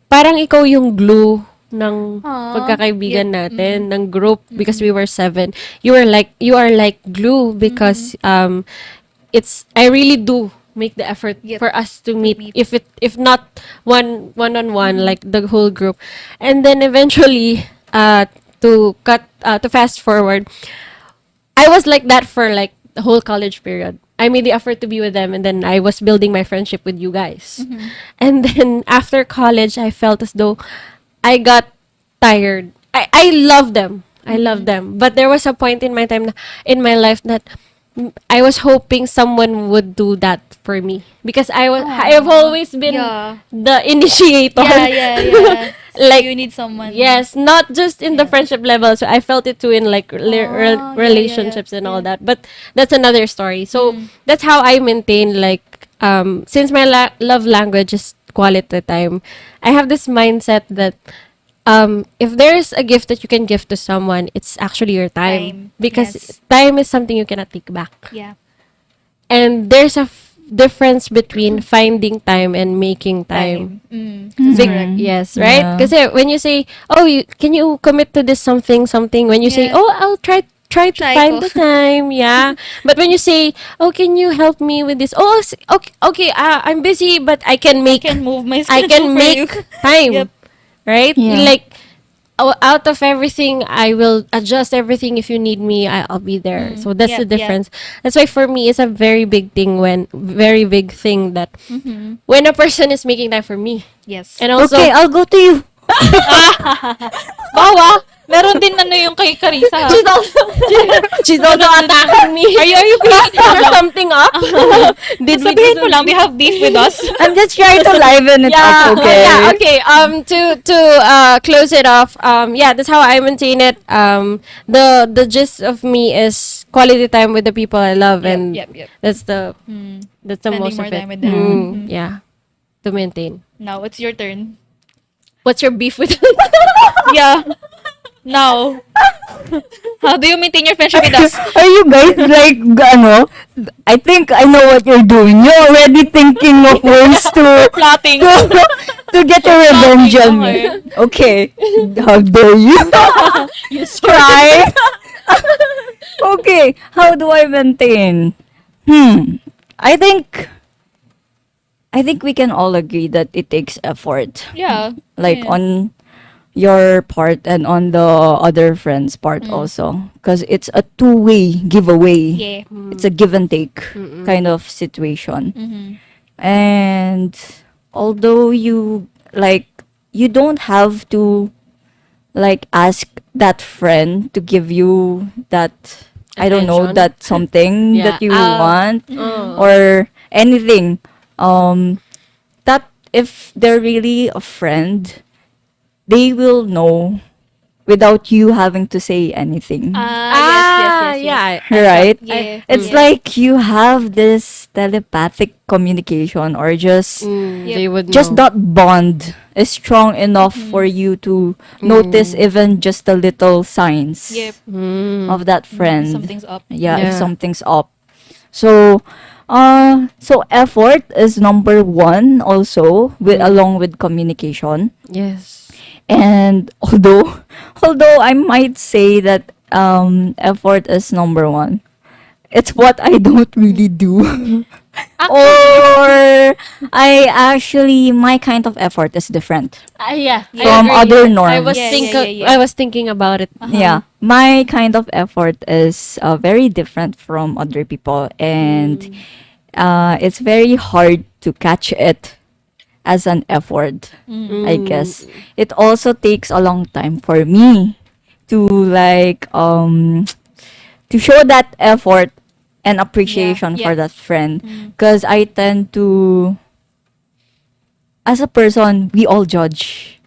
S2: parang ikaw yung glue ng
S1: Aw,
S2: pagkakaibigan natin, ng group, because we were 7. You are like glue because I really do make the effort
S1: Yep.
S2: for us to meet,
S1: Meet.
S2: if not one on one, like the whole group. And then eventually to fast forward, I was like that for like the whole college period. I made the effort to be with them, and then I was building my friendship with you guys. And then after college, I felt as though I got tired. I love them. I love them. But there was a point in in my life that I was hoping someone would do that for me, because I have always been
S1: Yeah.
S2: the initiator.
S1: Yeah, yeah, yeah.
S2: like
S1: You need someone.
S2: yes, not just in the friendship level. So I felt it too in like
S1: Yeah,
S2: relationships and all
S1: yeah.
S2: that. But that's another story. So that's how I maintain like since my love language is quality time. I have this mindset that if there's a gift that you can give to someone, it's actually your time,
S1: Time,
S2: because
S1: yes.
S2: time is something you cannot take back.
S1: Yeah.
S2: And there's a difference between finding time and making time.
S1: That's
S2: Big,
S1: correct.
S2: yes, right?
S3: Yeah.
S2: Because when you say, "Oh, can you commit to this something?" When you say,
S1: Yeah.
S2: "Oh, I'll try to
S1: Try
S2: find
S1: ko.
S2: the time," yeah. But when you say, "Oh, can you help me with this?" Oh, okay, okay. I'm busy, but I can
S1: I
S2: make
S1: can move my
S2: I
S1: schedule
S2: can
S1: for
S2: make
S1: you.
S2: time,
S1: Yep.
S2: right?
S3: Yeah.
S2: Like out of everything, I will adjust everything. If you need me, I'll be there. So that's the
S1: Yep, yep.
S2: difference. That's why for me, it's a very big thing very big thing that when a person is making time for me,
S1: Yes.
S2: and also,
S3: Okay, I'll go to you.
S2: bawa,
S1: Meron din yung kay Carissa.
S2: she's also attacking me.
S1: Are you creating
S2: There's something up? Did we
S1: Sabihin
S2: do
S1: mo lang, they have beef with us.
S3: I'm just trying to liven it
S2: yeah,
S3: up, okay?
S2: yeah, okay. To close it off, yeah, that's how I maintain it. The gist of me is quality time with the people I love, and
S1: Yep.
S2: that's the
S1: Spending
S2: most
S1: more
S2: of it.
S1: time with them.
S2: Yeah, to maintain.
S1: Now, it's your turn.
S2: What's your beef with?
S1: Yeah. Now. How do you maintain your friendship with us?
S3: Are you guys like, ano? I think I know what you're doing. You're already thinking of ways to
S1: Plotting.
S3: to get your revenge on me. Okay. How dare you?
S1: You
S3: Try. Okay. How do I maintain? I think we can all agree that it takes effort.
S1: Yeah.
S3: Like
S1: Yeah.
S3: on your part and on the other friend's part also, because it's a two-way giveaway.
S1: Yeah.
S3: It's a give and take kind of situation. And although you don't have to like ask that friend to give you that, I don't know,
S2: Attention.
S3: that something
S2: Yeah.
S3: that you want or anything. That if they're really a friend, they will know without you having to say anything.
S1: Yes.
S2: yeah.
S3: Right?
S1: Yeah.
S3: It's like you have this telepathic communication, or just
S2: They would
S3: just
S2: know.
S3: that bond is strong enough for you to notice even just the little signs
S1: Yep.
S3: of that friend.
S1: Something's up.
S3: Yeah, if
S2: Yeah.
S3: something's up. So so effort is number one also, with along with communication.
S2: Yes.
S3: And although I might say that effort is number one, it's what I don't really do. Or my kind of effort is different.
S2: Yeah. I
S3: From
S2: agree.
S3: other
S2: I
S3: norms.
S2: was
S1: Yeah.
S2: I was thinking about it.
S3: Yeah, my kind of effort is very different from other people, and it's very hard to catch it as an effort. I guess it also takes a long time for me to to show that effort and appreciation
S1: Yeah,
S3: for
S1: yeah.
S3: that friend, because I tend to, as a person, we all judge.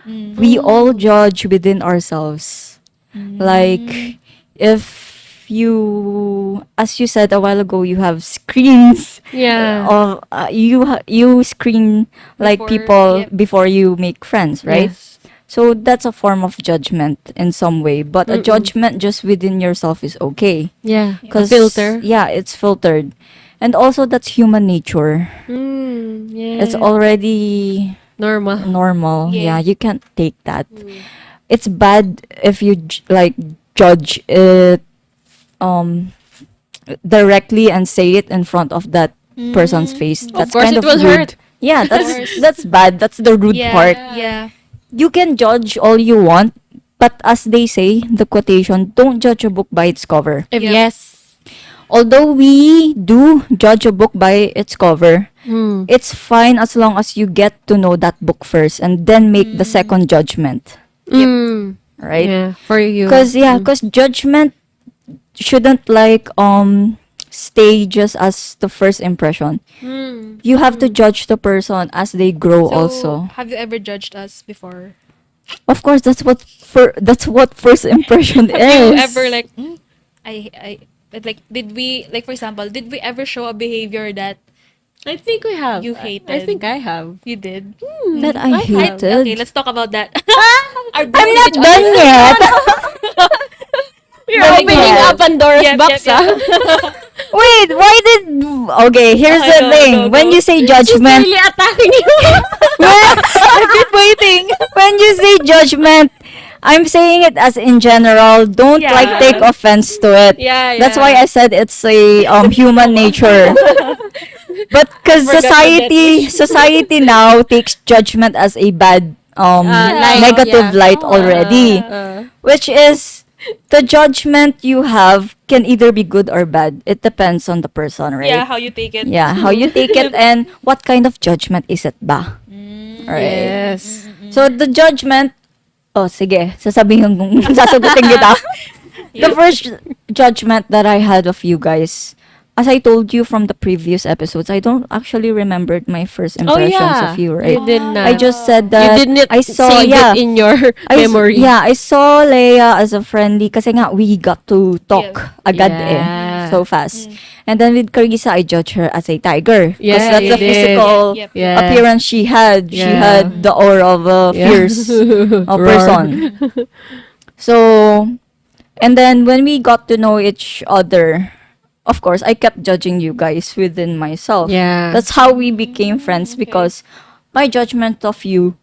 S3: We all judge within ourselves. Like, if you, as you said a while ago, you have screens
S2: Yeah.
S3: of you screen like
S1: Before-
S3: people
S1: yep.
S3: before you make friends, right?
S2: Yes.
S3: So that's a form of judgment in some way, but a judgment just within yourself is okay.
S2: Yeah. A
S3: 'Cause,
S2: filter.
S3: Yeah, it's filtered. And also that's human nature.
S2: Yeah.
S3: It's already
S2: normal.
S3: normal.
S1: Yeah.
S3: Yeah, you can't take that. It's bad if you judge it directly and say it in front of that person's face. That's
S2: course
S3: kind
S2: it
S3: of
S2: will
S3: rude.
S2: hurt.
S3: Yeah,
S1: course.
S3: that's bad. That's the rude
S1: Yeah.
S3: part.
S1: Yeah.
S3: You can judge all you want, but as they say, the quotation, don't judge a book by its cover.
S2: If
S1: Yeah.
S2: yes.
S3: Although we do judge a book by its cover,
S2: Mm.
S3: it's fine as long as you get to know that book first and then make the second judgment, right?
S2: Yeah. For you.
S3: Because judgment shouldn't stay just as the first impression. You have to judge the person as they grow
S1: So,
S3: also.
S1: have you ever judged us before?
S3: Of course, that's what first impression
S1: Have you
S3: is.
S1: ever like, but like, did we, like, for example, did we ever show a behavior that
S2: I think we have.
S1: You
S2: I think
S1: hated.
S2: I have.
S1: you did?
S3: that I hated?
S1: Okay, let's talk about that. Our
S3: I'm not done yet.
S2: You're
S3: Not
S2: opening
S3: yet.
S2: up Pandora's
S1: Yep,
S2: box,
S1: yep, yep.
S3: Wait, why did? Okay, here's
S1: Okay,
S3: the
S1: go,
S3: thing.
S1: go,
S3: When
S1: go.
S3: you say
S2: She's
S3: judgment,
S2: really attacking you.
S3: I've been waiting. When you say judgment, I'm saying it as in general. Don't
S1: Yeah.
S3: like take offense to it.
S2: Yeah,
S3: That's why I said it's a human nature. But because
S2: Forgot
S3: society now takes judgment as a bad
S2: light,
S3: negative
S2: yeah.
S3: light already,
S2: Uh,
S3: which is the judgment you have can either be good or bad. It depends on the person, right?
S1: Yeah, how you take it.
S3: Yeah, how you take it and what kind of judgment is it ba? Right.
S2: yes.
S3: So the judgment, oh sige, sasabihin kong sasagutin kita. The first judgment that I had of you guys, as I told you from the previous episodes, I don't actually remember my first
S2: Oh
S3: impressions
S2: yeah.
S3: of you, right?
S2: You did not.
S3: I just said that
S2: you didn't
S3: I saw,
S2: save
S3: yeah,
S2: it in your memory.
S3: I saw Leia as a friendly kasi nga we got to talk agad
S2: Yeah.
S3: so fast. And then with Carissa, I judge her as a tiger. Because
S2: Yeah,
S3: that's
S2: you
S3: the
S2: did.
S3: physical
S1: Yep.
S2: Yeah.
S3: appearance she had. She
S2: Yeah.
S3: had the aura of a
S2: Yeah.
S3: fierce
S2: Roar.
S3: person. So, and then when we got to know each other, of course, I kept judging you guys within myself.
S2: Yeah.
S3: That's how we became friends because my judgment of you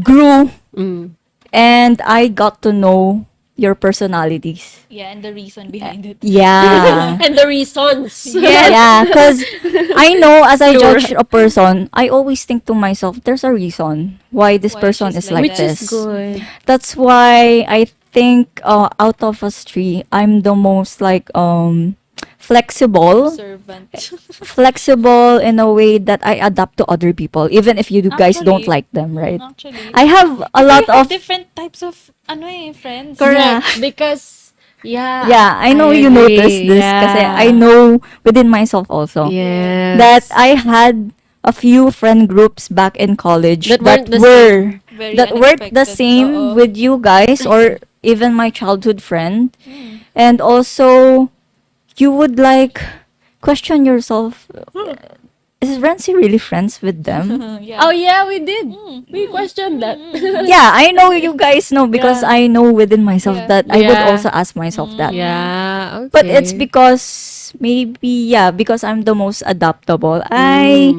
S3: grew
S2: Mm.
S3: and I got to know your personalities.
S1: Yeah, and the reason behind it.
S3: Yeah.
S2: And the reasons.
S3: Yeah, because I know as I
S2: Sure.
S3: judge a person, I always think to myself, there's a reason why this
S1: Why
S3: person
S1: she's
S3: is
S1: like
S3: like
S2: Which is
S3: this.
S2: good.
S3: That's why I think out of us three, I'm the most like flexible.
S1: Servant.
S3: Flexible in a way that I adapt to other people, even if you guys don't
S1: Actually.
S3: like them, right?
S1: Actually.
S3: I have a lot
S1: We have
S3: of
S1: different types of friends.
S2: Correct.
S3: Yeah.
S2: Because yeah.
S3: yeah, I know you
S2: agree.
S3: noticed this kasi
S2: Yeah.
S3: I know within myself also
S2: Yes.
S3: that I had a few friend groups back in college
S2: That
S3: that,
S2: weren't the
S3: were
S1: Very
S3: that weren't the
S1: unexpected.
S3: same
S1: Oo.
S3: with you guys or even my childhood friend.
S1: Mm.
S3: And also you would like question yourself, is Rancy really friends with them?
S1: Yeah.
S2: Oh yeah, we did. We questioned that.
S3: Yeah, I know you guys know because
S2: Yeah.
S3: I know within myself
S1: Yeah.
S3: that I would
S2: Yeah.
S3: also ask myself that.
S2: Yeah. Okay.
S3: But it's because because I'm the most adaptable. I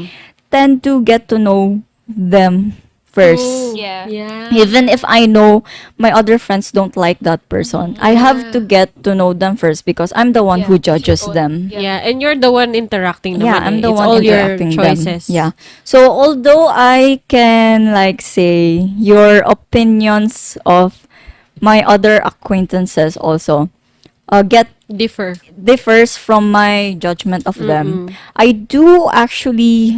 S3: tend to get to know them first.
S1: Yeah.
S2: Yeah.
S3: Even if I know my other friends don't like that person, I have to get to know them first because I'm the one
S1: Yeah,
S3: who
S1: it's your
S3: judges
S1: own.
S3: them.
S2: Yeah, and you're the one interacting.
S3: Yeah,
S2: naman
S3: I'm
S2: eh.
S3: the
S2: It's
S3: one
S2: all
S3: interacting
S2: your choices.
S3: them. Yeah. So although I can like say your opinions of my other acquaintances also differs from my judgment of them. I do actually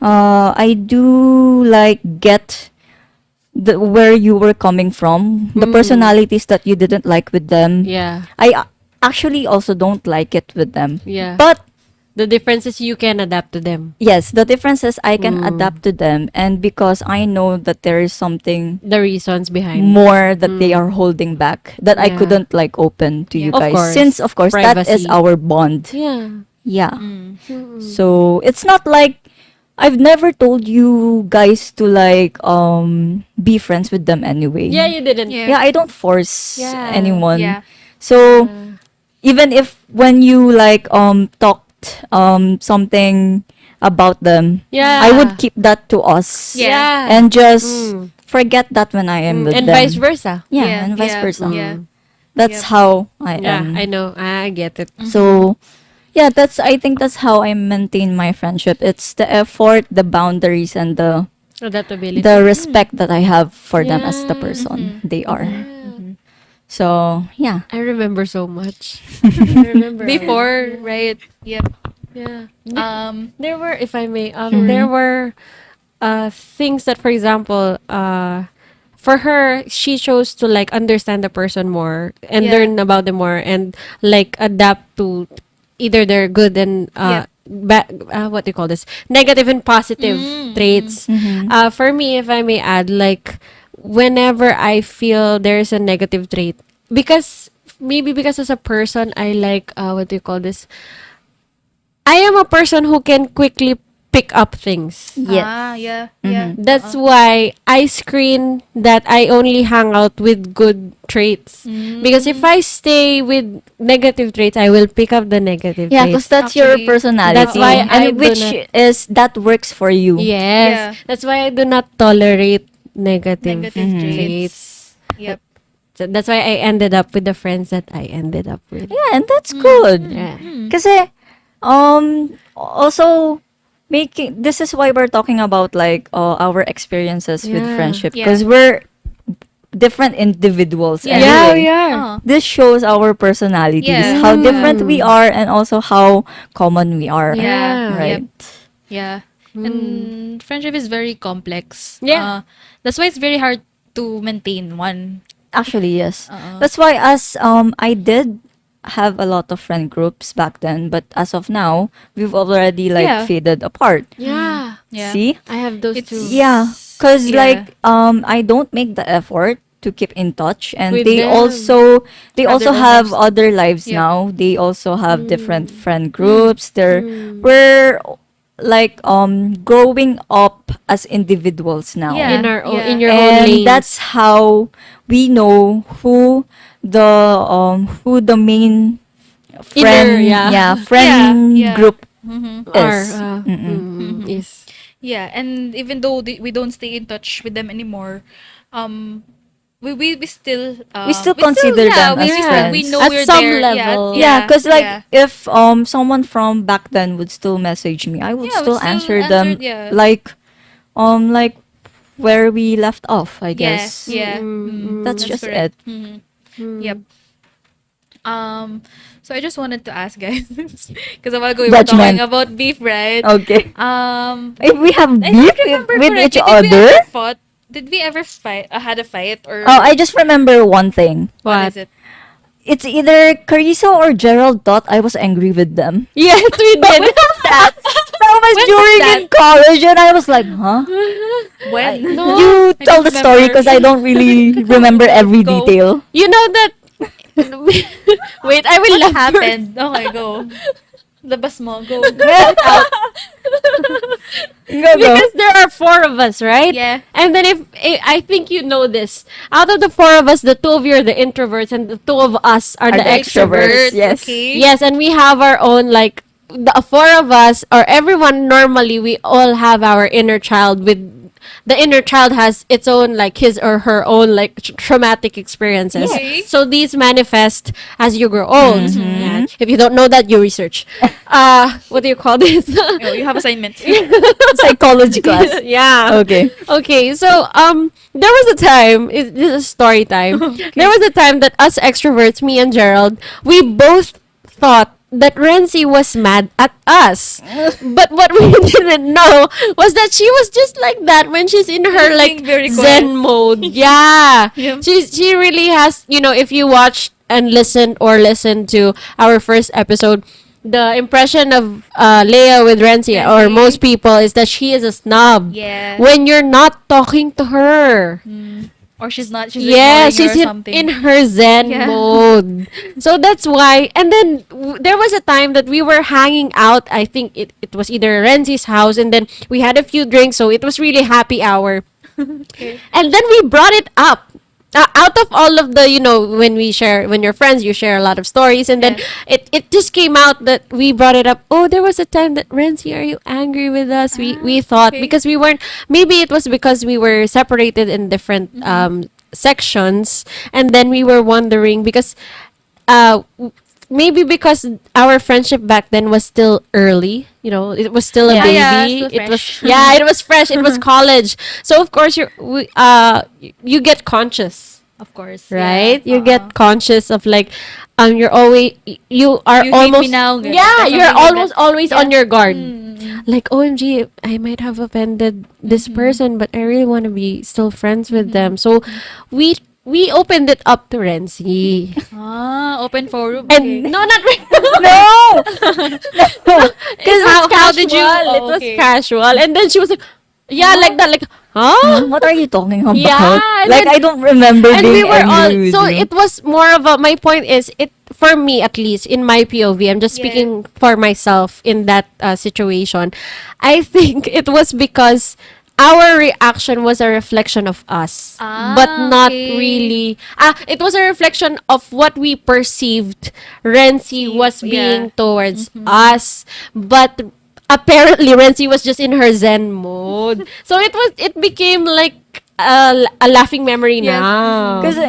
S3: I do like get where you were coming from, the personalities that you didn't like with them.
S2: Yeah.
S3: I actually also don't like it with them.
S2: Yeah.
S3: But
S2: The difference is you can adapt to them.
S3: yes, the difference is I can adapt to them, and because I know that there is something
S2: The reasons behind.
S3: more that they are holding back that I
S2: Yeah.
S3: couldn't like open to you
S2: Of
S3: guys,
S2: course.
S3: since of course that is
S2: Privacy.
S3: our bond.
S2: Yeah.
S3: Yeah.
S2: Mm.
S3: So it's not like I've never told you guys to like be friends with them anyway.
S2: Yeah, you didn't.
S1: Yeah.
S3: Yeah, I don't force
S2: Yeah.
S3: anyone.
S1: Yeah.
S3: So even if when you like talked something about them,
S2: Yeah.
S3: I would keep that to us.
S1: Yeah.
S3: And just
S2: Mm.
S3: forget that when I am with
S2: And
S3: them.
S2: vice versa.
S3: Yeah,
S1: Yeah,
S3: and vice
S1: yeah,
S3: versa.
S1: yeah.
S3: That's
S1: Yep.
S3: how I
S2: Yeah,
S3: am.
S2: I know. I get it.
S3: So yeah, I think that's how I maintain my friendship. It's the effort, the boundaries, and
S2: Adaptability.
S3: the respect that I have for them as the
S2: Yeah.
S3: person they are. So yeah.
S2: I remember so much. I remember
S1: Before, right? Yep.
S2: Yeah.
S1: There
S2: There were, if I may, there were things that, for example, for her, she chose to like understand the person more and
S1: Yeah.
S2: learn about them more and like adapt to either their good and
S1: Yep.
S2: what do you call this, negative and positive traits. For me, if I may add, like whenever I feel there's a negative trait, because maybe because as a person I like, what do you call this, I am a person who can quickly pick up things.
S3: Yes.
S1: Ah, yeah, yeah.
S2: That's why I screen that I only hang out with good traits. Because if I stay with negative traits, I will pick up the negative
S3: Yeah, because
S2: traits.
S3: that's your
S1: Actually,
S3: personality.
S2: that's why I
S3: and
S2: do
S3: which
S2: not-
S3: is that works for you.
S2: Yes.
S1: Yeah.
S2: That's why I do not tolerate negative,
S1: Negative
S2: traits.
S1: traits. Yep.
S2: So that's why I ended up with the friends that I ended up with.
S3: Yeah, and that's good.
S2: Yeah.
S3: Kasi, also, making, this is why we're talking about like our experiences with
S2: Yeah.
S3: friendship.
S1: Yeah.
S3: Because we're different individuals.
S1: Yeah.
S2: Yeah,
S3: anyway.
S2: we are.
S3: This shows our personalities,
S1: Yeah.
S3: how different we are, and also how common we are.
S1: Yeah.
S3: Right.
S1: Yep. Yeah. And friendship is very complex.
S2: Yeah.
S1: That's why it's very hard to maintain one.
S3: Actually, yes.
S1: Uh-uh.
S3: That's why I did have a lot of friend groups back then, but as of now, we've already like
S1: Yeah.
S3: faded apart.
S2: Yeah.
S1: Yeah.
S3: See?
S2: I have those
S1: It's-
S2: too.
S3: Yeah, cause
S1: Yeah.
S3: like I don't make the effort to keep in touch, and
S2: With
S3: they
S2: them.
S3: they
S1: Have
S3: also
S1: their own
S3: have
S1: lives.
S3: other lives
S1: Yeah.
S3: now. They also have different friend groups. We're like growing up as individuals now.
S1: Yeah.
S2: In our own,
S1: Yeah.
S2: in your own
S3: And
S2: lanes.
S3: that's how we know who the main friend friend
S1: Yeah.
S3: group
S1: Mm-hmm.
S2: our,
S3: is.
S2: is.
S1: Yeah, and even though we don't stay in touch with them anymore, we still
S3: We still consider them as friends.
S1: We know
S2: At
S1: we're
S2: some
S1: there.
S2: level.
S3: Yeah, because like
S1: yeah.
S3: if someone from back then would still message me, I would
S1: Yeah,
S3: still
S1: would still
S3: answer them
S1: yeah.
S3: like where we left off, I guess.
S1: Yeah,
S3: That's just
S1: correct.
S3: it.
S1: Yep. So I just wanted to ask guys, because a while ago we were talking
S3: Judgment.
S1: about beef, right?
S3: Okay.
S1: I
S3: If we have
S1: don't
S3: beef
S1: remember
S3: with
S1: correctly.
S3: each
S1: Did we
S3: other,
S1: ever fought? Did we ever fight? Had a fight or?
S3: oh, I just remember one thing.
S1: What is it?
S3: It's either Carissa or Gerald thought I was angry with them.
S2: Yes, we did.
S3: That was
S1: When was
S3: during
S1: that?
S3: in college, and I was like, huh?
S1: When?
S3: You
S1: I
S3: tell
S1: don't
S3: the story
S1: remember.
S3: because I don't really remember every
S1: Go.
S3: detail.
S2: You know that. Wait, I will
S1: What
S2: laugh
S1: happened? Okay, go. Labas mo, go.
S3: Go, go.
S2: because there are four of us, right?
S1: Yeah.
S2: And then if I think you know this, out of the four of us, the two of you are the introverts, and the two of us are the
S3: the
S2: extroverts.
S3: extroverts. Yes.
S1: Okay.
S2: Yes, and we have our own, like, the four of us or everyone normally, we all have our inner child. With the inner child has its own, like, his or her own, like, traumatic experiences.
S1: Okay.
S2: So these manifest as you grow old. Yeah. If you don't know that, you research. What do you call this?
S1: Oh, you have assignment.
S3: Psychology class.
S2: Yeah.
S3: Okay.
S2: Okay, so there was a time. This is story time. There was a time that us extroverts, me and Gerald, we both thought that Renzi was mad at us. But what we didn't know was that she was just like that when she's in her, like,
S1: Being very
S2: Zen mode. Yeah.
S1: Yeah.
S2: She really has, if you watch and listen to our first episode, the impression of Leia with Renzi or
S1: Renzi.
S2: most people is that she is a snob.
S1: Yeah.
S2: When you're not talking to her.
S1: Or she's not. She's
S2: Yeah,
S1: ignoring
S2: she's
S1: you or
S2: in,
S1: something.
S2: in her Zen
S1: Yeah.
S2: mode. So that's why. And then there was a time that we were hanging out. I think it was either Renzi's house, and then we had a few drinks, so it was really happy hour.
S1: Okay.
S2: And then we brought it up. Out of all of the, when you're friends, you share a lot of stories, and then it just came out that we brought it up. Oh, there was a time that, Renzi, are you angry with us? We thought,
S1: okay.
S2: because we weren't, maybe it was because we were separated in different sections, and then we were wondering because maybe because our friendship back then was still early, it was still a
S3: Yeah.
S2: baby.
S1: Yeah, still
S2: It was
S1: fresh.
S2: it was fresh. It was college. So of course you get conscious,
S1: Of course.
S2: right?
S1: Yeah.
S2: You get conscious of, like, you are
S1: You hate me
S2: almost
S1: now, ganun.
S2: yeah,
S1: Something
S2: you're
S1: like
S2: almost
S1: that.
S2: always on your guard.
S1: Mm.
S2: Like, OMG, I might have offended this person, but I really want to be still friends with them. So we opened it up to Renzi.
S1: Open forum.
S2: And
S1: Okay.
S2: no, not really.
S3: No!
S2: Because
S1: How did you-
S2: it
S1: oh,
S2: was
S1: okay.
S2: casual. And then she was like, yeah, like that, like, huh?
S3: What are you talking about?
S2: Yeah, and
S3: like,
S2: then-
S3: I don't remember
S2: And
S3: being
S2: we were all,
S3: angry with
S2: so
S3: you.
S2: it was more of a, my point is, it, for me at least, in my POV, I'm just
S1: Yeah.
S2: speaking for myself in that situation. I think it was because our reaction was a reflection of us, but not
S1: okay.
S2: really. It was a reflection of what we perceived Renzi was
S1: Yeah.
S2: being towards us, but apparently Renzi was just in her zen mode. So it became like a laughing memory
S1: Yes.
S2: now.
S3: Because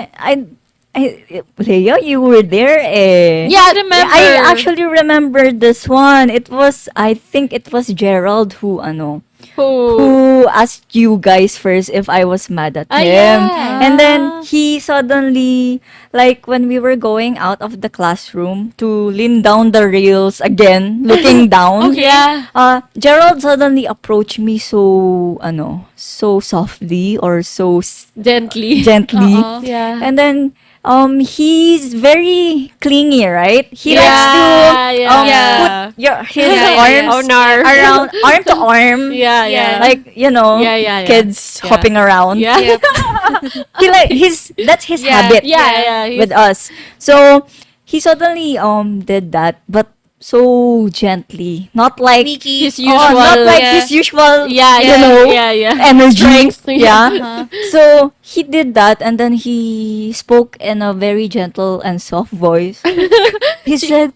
S3: Leia, you were there eh.
S2: Yeah,
S1: I remember.
S3: I actually remember this one. I think it was Gerald who asked you guys first if I was mad at him.
S2: yeah.
S3: And then he suddenly, like when we were going out of the classroom to lean down the rails again, looking down.
S2: Yeah.
S3: Gerald suddenly approached me so softly or so
S2: Gently.
S3: gently.
S1: Uh-uh.
S2: Yeah.
S3: And then he's very clingy, right? He
S2: Yeah,
S3: likes to
S2: yeah.
S3: put his
S1: Yeah, yeah, yeah.
S3: arms
S2: On our
S3: around arm to arm.
S2: Yeah,
S1: Yeah.
S2: yeah.
S3: Like,
S2: Yeah.
S3: kids
S2: Yeah.
S3: hopping around.
S2: Yeah.
S1: Yep.
S3: That's his
S1: Yeah.
S3: habit
S2: Yeah.
S3: with us. So he suddenly did that, but so gently. Not like
S1: Sneaky.
S2: His
S3: not
S2: usual.
S3: like
S1: Yeah.
S3: his usual
S2: Yeah, yeah.
S3: energy.
S2: Strength.
S3: Yeah.
S1: Uh-huh.
S3: So he did that, and then he spoke in a very gentle and soft voice. he said,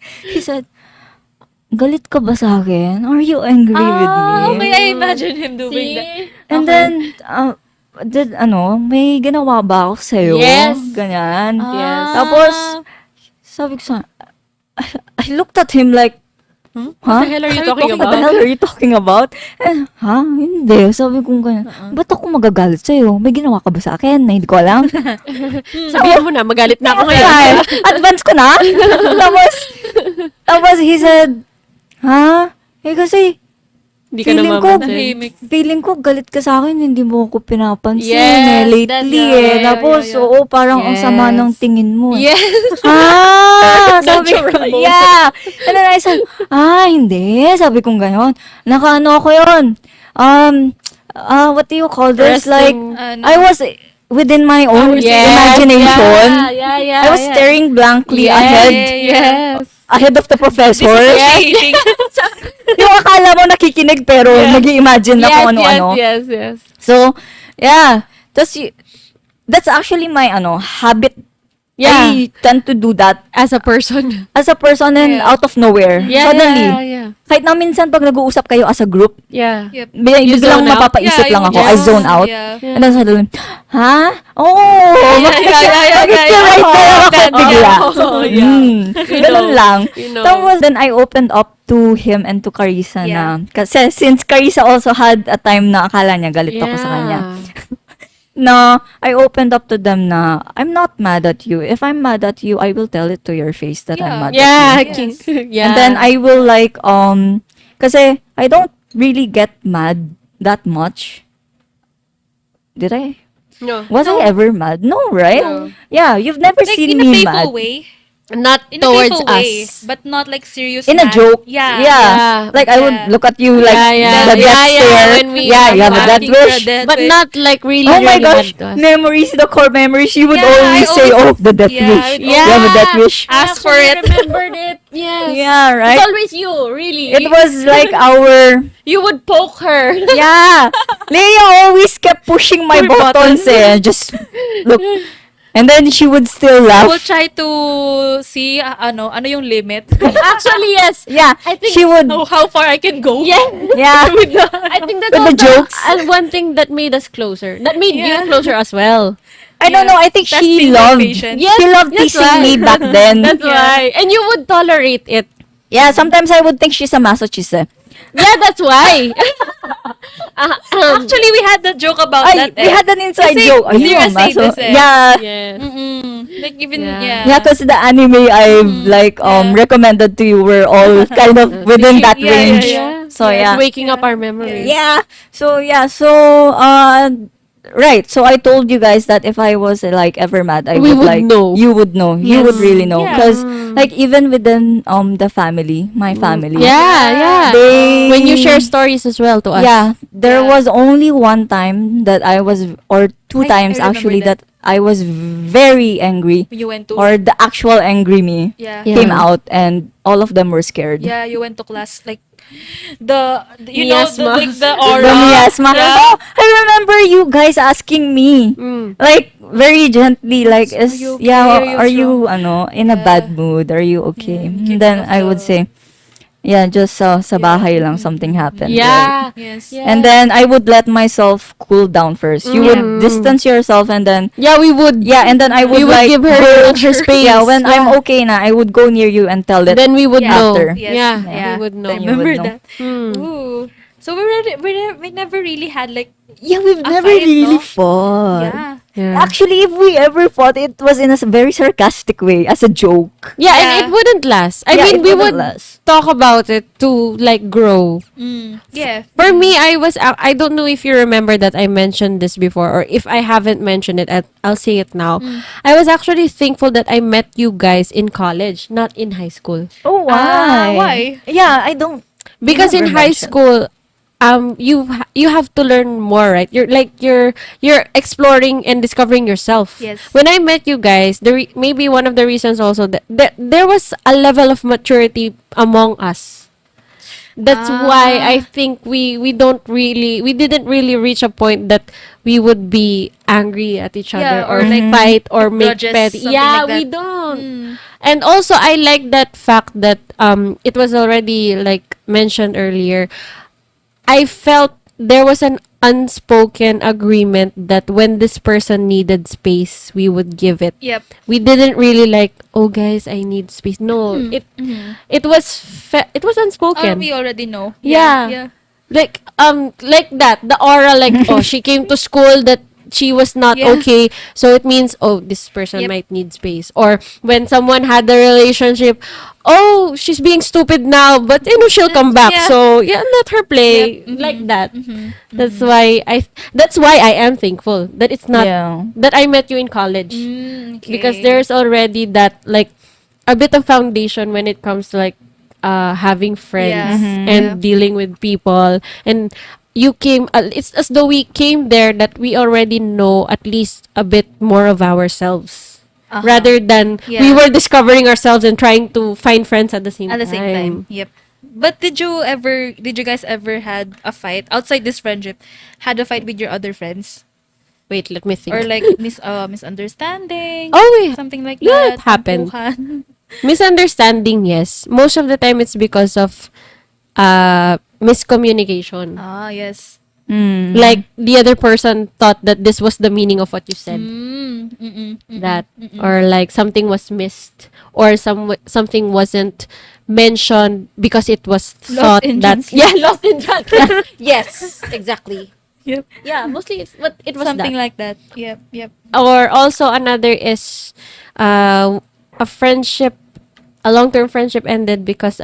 S3: "Galit ka ba sa akin? Are you angry with me?"
S1: Okay, I imagine him doing that.
S2: See?
S3: And then, may ginawa ba ako sa'yo?
S2: Yes.
S3: Ganyan.
S2: Yes.
S3: Tapos, sabi ko I looked at him like, huh?
S2: What the hell are you talking
S3: What the
S2: about?
S3: hell are you talking about? Ha? Hindi. Sabi ko ganyan. Ba't ako magagalit sa'yo? May ginawa ka ba sa akin na hindi ko alam?
S2: Sabihan mo na, magalit na ako ngayon.
S3: Ay, advance ko na. tapos he said, ha? Kasi,
S2: Hindi ka na mamansin.
S3: feeling ko galit ka sa akin, hindi mo ako pinapansin
S2: Yes,
S3: lately
S2: that's
S3: eh.
S2: right.
S3: Tapos,
S1: Yeah.
S3: oo, parang ang sama
S2: Yes.
S3: ng tingin mo.
S2: Yes.
S3: Sabi ko,
S2: Natural mo.
S3: yeah. And then I said, hindi. Sabi kong ganon. Nakaano ako yun. What do you call this? Like,
S2: Resting.
S1: Ano?
S3: I was within my own
S2: Yes.
S3: imagination.
S2: Yeah.
S3: I was staring blankly
S2: Yes.
S1: Yes.
S3: ahead of the professor.
S1: Dissociating.
S3: Yung akala mo nakikinig pero nag-i-imagine na kung ano-ano.
S2: Yes.
S3: So, yeah. That's actually my habit.
S2: Yeah.
S3: I tend to do that
S2: As a person.
S3: as a person and
S1: Yeah.
S3: out of nowhere. Suddenly.
S2: Yeah.
S3: Kahit na minsan pag nag-uusap kayo as a group,
S2: Yeah.
S1: Yep.
S2: You
S3: biglang
S2: zone out?
S3: mapapaisip
S1: Yeah,
S3: lang
S1: you
S3: ako.
S1: would
S3: I
S1: just-
S3: zone out.
S1: Yeah.
S3: And then suddenly, ha? Oh!
S1: Yeah.
S3: Right there ako
S1: That
S3: bigla.
S2: Oh, yeah.
S3: Ganun lang.
S2: You know.
S3: Tapos then I opened up to him and to Carissa
S1: Yeah.
S3: na. Kasi since Carissa also had a time na akala niya galit ako sa kanya. Na I opened up to them na I'm not mad at you. If I'm mad at you, I will tell it to your face that I'm
S1: Yeah.
S3: mad
S2: Yeah.
S3: at you.
S1: Yes.
S2: Yeah.
S3: And then I will like kasi I don't really get mad that much. Did I?
S2: No.
S3: Was I ever mad? No, right?
S2: No.
S3: Yeah, you've never
S1: Like
S3: seen
S1: in a
S3: me
S1: playful
S3: mad.
S1: way.
S2: Not
S1: In a
S2: towards
S1: playful way.
S2: us.
S1: But not like serious
S3: In a
S1: mad.
S3: joke.
S1: Yeah.
S2: Yeah.
S3: Like I would
S1: Yeah.
S3: look at you like
S2: Yeah.
S3: the death
S2: Yeah,
S3: stare.
S2: when we
S3: Yeah, you have a death
S1: acting for a
S3: wish.
S1: death
S2: But
S1: wish.
S2: not like really,
S3: Oh my
S2: really
S3: gosh,
S2: mad to us.
S3: memories, the core memories. You would
S1: Yeah,
S3: always
S1: I
S3: say,
S1: always-
S3: "Oh, the death
S1: yeah,
S3: wish."
S1: I would
S3: You have a death wish.
S1: Ask for
S2: I
S1: it.
S2: remembered it. Yes.
S3: Yeah,
S2: It's
S3: right.
S2: always you, really.
S3: It was like our
S2: You would poke her.
S3: yeah. Leia always kept pushing my
S2: Pull
S3: buttons eh. Just look. And then she would still
S1: I
S3: laugh.
S1: will try to see ano yung limit.
S2: Actually, yes.
S3: Yeah,
S2: I think-
S3: she would.
S1: How far I can go.
S2: Yeah.
S3: Yeah.
S2: I think that's
S3: With the
S2: also
S3: jokes.
S2: one thing that made us closer. That made
S1: Yeah.
S2: you closer as well.
S3: I don't know. I think
S1: That's
S3: she
S1: being
S3: loved.
S1: patient.
S2: Yes,
S3: She loved
S2: that's
S3: teasing me
S2: why.
S3: back then.
S2: That's
S1: Yeah.
S2: why. And you would tolerate it.
S3: Yeah, sometimes I would think she's a masochist. Eh.
S2: Yeah, that's why.
S1: Actually, we had that joke about
S3: Ay,
S1: that.
S3: we had an inside
S1: Kasi
S3: joke. Ay,
S1: Zira
S3: yung
S1: said
S3: maso.
S1: this eh.
S3: Yeah.
S2: Yeah.
S1: Like even
S2: Yeah.
S1: yeah.
S3: Yeah, because the anime I've like
S1: Yeah.
S3: recommended to you were all kind of within that
S1: Yeah, yeah,
S3: range.
S1: yeah.
S3: So
S2: It's
S3: yeah.
S2: waking up our memories.
S3: Yeah. So yeah. So right. So I told you guys that if I was like ever mad, I
S2: We
S3: would
S2: would
S3: like
S2: know.
S3: you would know. You would
S1: Yes.
S3: really know
S1: Yeah.
S3: because like even within the family, my family.
S2: Yeah, yeah.
S3: They
S2: When you share stories as well to us.
S3: yeah, there
S1: Yeah.
S3: was only one time that I was or two times
S1: I remember
S3: actually
S1: that.
S3: that I was very angry
S1: When you went to
S3: or the actual angry me
S1: yeah.
S2: Yeah.
S3: came out and all of them were scared.
S1: Yeah, you went to class like you know the
S2: Miasma.
S1: like the aura.
S3: The miasma.
S1: Yeah.
S3: Oh, I remember you guys asking me.
S2: Mm.
S3: Like very gently, like
S1: Are you okay?
S3: yeah,
S1: Are you strong?
S3: ano in a
S1: Yeah.
S3: bad mood? Are you okay?
S1: Yeah, you
S3: And
S1: came
S3: then
S1: out of
S3: I would
S1: the
S3: say, yeah, just sa
S1: Yeah.
S3: bahay lang something happened. Right?
S2: Yeah.
S1: yes.
S2: Yeah.
S3: And then I would let myself cool down first. You would
S2: Mm.
S3: distance yourself and then
S2: Yeah, we would.
S3: yeah, and then I would
S2: We would
S3: like
S2: give her
S3: go,
S2: her space.
S3: yeah, when I'm
S2: Yeah.
S3: okay na, I would go near you and tell it.
S2: Then we would
S1: Yeah.
S2: know.
S3: After.
S1: Yes.
S2: Yeah,
S1: Yeah.
S2: we would know.
S1: I
S3: Then you would
S1: remember
S3: know.
S1: that.
S2: Mm.
S1: Ooh. So we never really had like
S3: Yeah, we've
S1: A
S3: never
S1: fight,
S3: really
S1: no?
S3: fought.
S1: yeah.
S2: Yeah.
S3: Actually, if we ever fought, it was in a very sarcastic way, as a joke.
S2: Yeah, and
S1: Yeah.
S2: it wouldn't last. I
S3: Yeah,
S2: mean,
S3: it
S2: we
S3: wouldn't
S2: would
S3: last.
S2: talk about it to like grow.
S1: Yeah.
S2: For me, I don't know if you remember that I mentioned this before, or if I haven't mentioned it, I'll say it now. I was actually thankful that I met you guys in college, not in high school.
S3: Oh,
S1: why?
S3: Yeah, I don't.
S2: Because
S3: never
S2: in high
S3: mentioned.
S2: school, you have to learn more, right? You're exploring and discovering yourself.
S1: Yes.
S2: When I met you guys, maybe one of the reasons also that there was a level of maturity among us. That's why I think we didn't really reach a point that we would be angry at each other
S1: Yeah,
S2: or
S1: or like
S2: fight or make
S1: grudges,
S2: petty.
S1: something
S2: Yeah,
S1: like
S2: we
S1: that.
S2: don't. And also I like that fact that it was already like mentioned earlier. I felt there was an unspoken agreement that when this person needed space, we would give it.
S1: Yep.
S2: We didn't really like, oh guys, I need space. No, it was unspoken.
S1: We already know.
S2: Yeah.
S1: Yeah.
S2: Like that, the aura, like, oh, she came to school that she was not
S1: Yeah.
S2: okay, so it means, oh, this person
S1: Yep.
S2: might need space. Or when someone had a relationship, oh, she's being stupid now, but she'll come back.
S1: Yeah.
S2: So yeah, let her play.
S1: Yep.
S2: Like that. That's why I am thankful that it's not
S3: Yeah.
S2: that I met you in college, because there's already that like a bit of foundation when it comes to like having friends
S1: Yeah.
S2: and
S1: Yeah.
S2: dealing with people. And you came it's as though we came there that we already know at least a bit more of ourselves, rather than we
S1: Yeah.
S2: were discovering ourselves and trying to find friends at the same
S1: At the same time. Yep. But did you guys ever had a fight outside this friendship? Had a fight with your other friends?
S2: Wait, let me think.
S1: Or like misunderstanding?
S2: Oh,
S1: Something like
S2: yeah,
S1: that.
S2: it happened.
S1: tampuhan.
S2: Misunderstanding, yes. Most of the time it's because of miscommunication.
S1: Yes.
S2: Like the other person thought that this was the meaning of what you said. That or like something was missed, or something wasn't mentioned because it was thought
S1: in
S2: that
S1: translation.
S2: lost in translation. Yes, exactly.
S1: Yep.
S2: Yeah, mostly it was
S1: Something
S2: that.
S1: like that. Yep. Yep.
S2: Or also another is a friendship, a long-term friendship ended because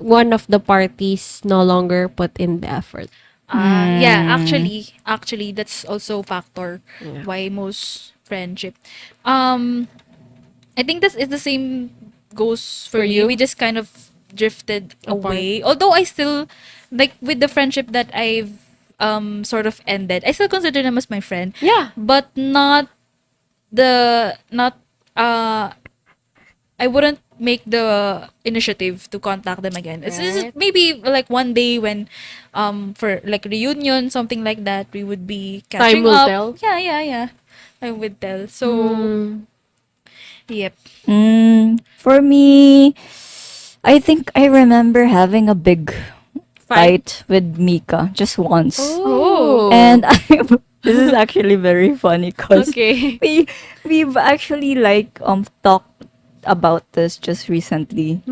S2: one of the parties no longer put in the effort.
S1: Yeah, actually, that's also factor why most friendship. I think this is the same goes for me.
S2: you?
S1: We just kind of drifted
S2: Apart.
S1: away. Although I still like with the friendship that I've sort of ended, I still consider them as my friend.
S2: Yeah.
S1: But not I wouldn't make the initiative to contact them again. It's just
S2: Right.
S1: maybe like one day when for like reunion, something like that, we would be catching
S2: Time will
S1: up.
S2: tell.
S1: Yeah. I would tell. So yep.
S3: For me, I think I remember having a big fight with Mika just once.
S1: Oh.
S3: And this is actually very funny because
S2: Okay.
S3: we've actually like talked about this just recently.